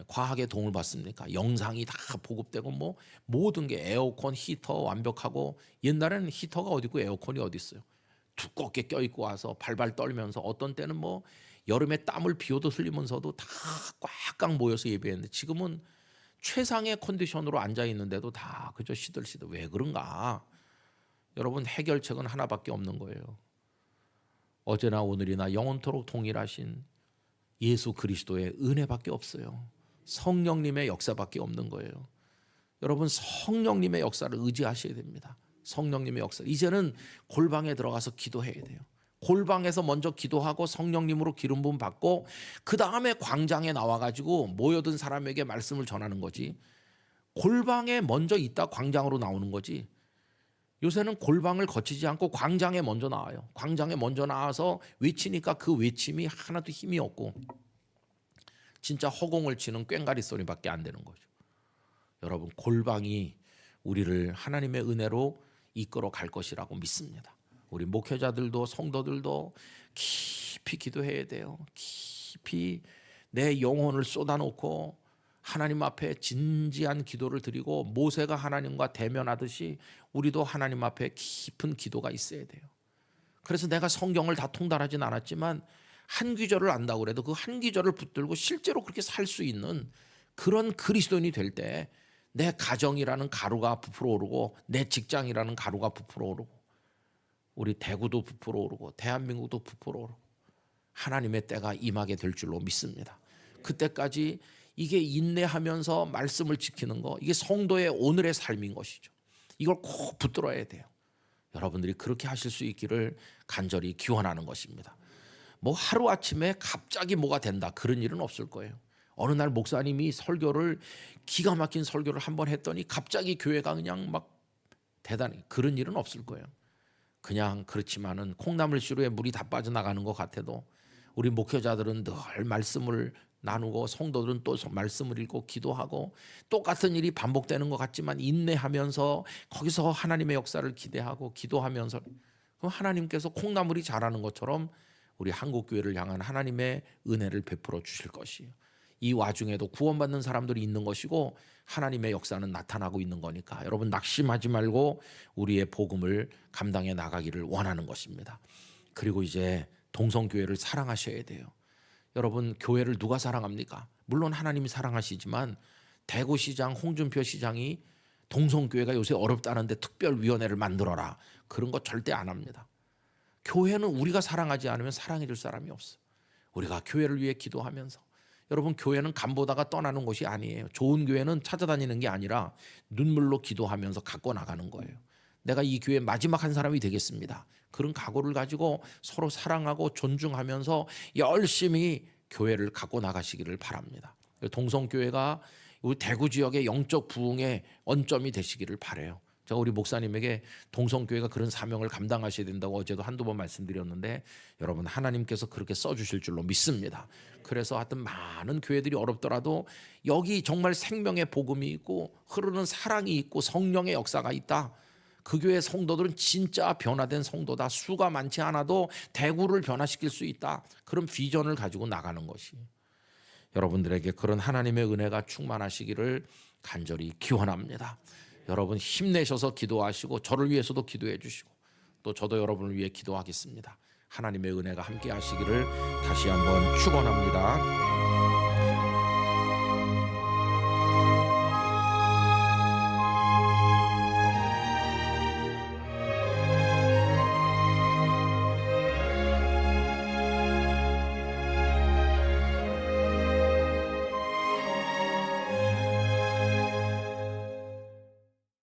과학의 도움을 받습니까? 영상이 다 보급되고 뭐 모든 게 에어컨, 히터 완벽하고, 옛날에는 히터가 어디 있고 에어컨이 어디 있어요? 두껍게 껴입고 와서 발발 떨면서 어떤 때는 뭐 여름에 땀을 비오도 흘리면서도 다 꽉꽉 모여서 예배했는데 지금은 최상의 컨디션으로 앉아 있는데도 다 그저 시들시들. 왜 그런가? 여러분 해결책은 하나밖에 없는 거예요. 어제나 오늘이나 영원토록 동일하신 예수 그리스도의 은혜밖에 없어요. 성령님의 역사밖에 없는 거예요. 여러분 성령님의 역사를 의지하셔야 됩니다. 성령님의 역사. 이제는 골방에 들어가서 기도해야 돼요. 골방에서 먼저 기도하고 성령님으로 기름 부음 받고 그 다음에 광장에 나와가지고 모여든 사람에게 말씀을 전하는 거지. 골방에 먼저 있다 광장으로 나오는 거지. 요새는 골방을 거치지 않고 광장에 먼저 나와요. 광장에 먼저 나와서 외치니까 그 외침이 하나도 힘이 없고 진짜 허공을 치는 꽹과리 소리밖에 안 되는 거죠. 여러분 골방이 우리를 하나님의 은혜로 이끌어 갈 것이라고 믿습니다. 우리 목회자들도 성도들도 깊이 기도해야 돼요. 깊이 내 영혼을 쏟아놓고 하나님 앞에 진지한 기도를 드리고 모세가 하나님과 대면하듯이 우리도 하나님 앞에 깊은 기도가 있어야 돼요. 그래서 내가 성경을 다 통달하진 않았지만 한 귀절을 안다고 그래도 그 한 귀절을 붙들고 실제로 그렇게 살 수 있는 그런 그리스도인이 될 때 내 가정이라는 가루가 부풀어 오르고 내 직장이라는 가루가 부풀어 오르고 우리 대구도 부풀어 오르고 대한민국도 부풀어 오르고 하나님의 때가 임하게 될 줄로 믿습니다. 그때까지 이게 인내하면서 말씀을 지키는 거, 이게 성도의 오늘의 삶인 것이죠. 이걸 꼭 붙들어야 돼요. 여러분들이 그렇게 하실 수 있기를 간절히 기원하는 것입니다. 뭐 하루아침에 갑자기 뭐가 된다 그런 일은 없을 거예요. 어느 날 목사님이 설교를 기가 막힌 설교를 한번 했더니 갑자기 교회가 그냥 막 대단히 그런 일은 없을 거예요. 그냥 그렇지만은 콩나물 시루에 물이 다 빠져나가는 것 같아도 우리 목회자들은 늘 말씀을 나누고 성도들은 또 말씀을 읽고 기도하고 똑같은 일이 반복되는 것 같지만 인내하면서 거기서 하나님의 역사를 기대하고 기도하면서 그럼 하나님께서 콩나물이 자라는 것처럼 우리 한국교회를 향한 하나님의 은혜를 베풀어 주실 것이에요. 이 와중에도 구원받는 사람들이 있는 것이고 하나님의 역사는 나타나고 있는 거니까 여러분 낙심하지 말고 우리의 복음을 감당해 나가기를 원하는 것입니다. 그리고 이제 동성교회를 사랑하셔야 돼요. 여러분 교회를 누가 사랑합니까? 물론 하나님이 사랑하시지만 대구시장 홍준표 시장이 동성교회가 요새 어렵다는데 특별위원회를 만들어라 그런 거 절대 안 합니다. 교회는 우리가 사랑하지 않으면 사랑해 줄 사람이 없어요. 우리가 교회를 위해 기도하면서 여러분 교회는 간보다가 떠나는 곳이 아니에요. 좋은 교회는 찾아다니는 게 아니라 눈물로 기도하면서 갖고 나가는 거예요. 내가 이 교회 마지막 한 사람이 되겠습니다. 그런 각오를 가지고 서로 사랑하고 존중하면서 열심히 교회를 갖고 나가시기를 바랍니다. 동성교회가 우리 대구 지역의 영적 부흥의 언점이 되시기를 바라요. 제가 우리 목사님에게 동성교회가 그런 사명을 감당하셔야 된다고 어제도 한두 번 말씀드렸는데 여러분 하나님께서 그렇게 써주실 줄로 믿습니다. 그래서 하여튼 많은 교회들이 어렵더라도 여기 정말 생명의 복음이 있고 흐르는 사랑이 있고 성령의 역사가 있다. 그 교회 성도들은 진짜 변화된 성도다. 수가 많지 않아도 대구를 변화시킬 수 있다. 그런 비전을 가지고 나가는 것이 여러분들에게 그런 하나님의 은혜가 충만하시기를 간절히 기원합니다. 여러분 힘내셔서 기도하시고 저를 위해서도 기도해 주시고 또 저도 여러분을 위해 기도하겠습니다. 하나님의 은혜가 함께 하시기를 다시 한번 축원합니다.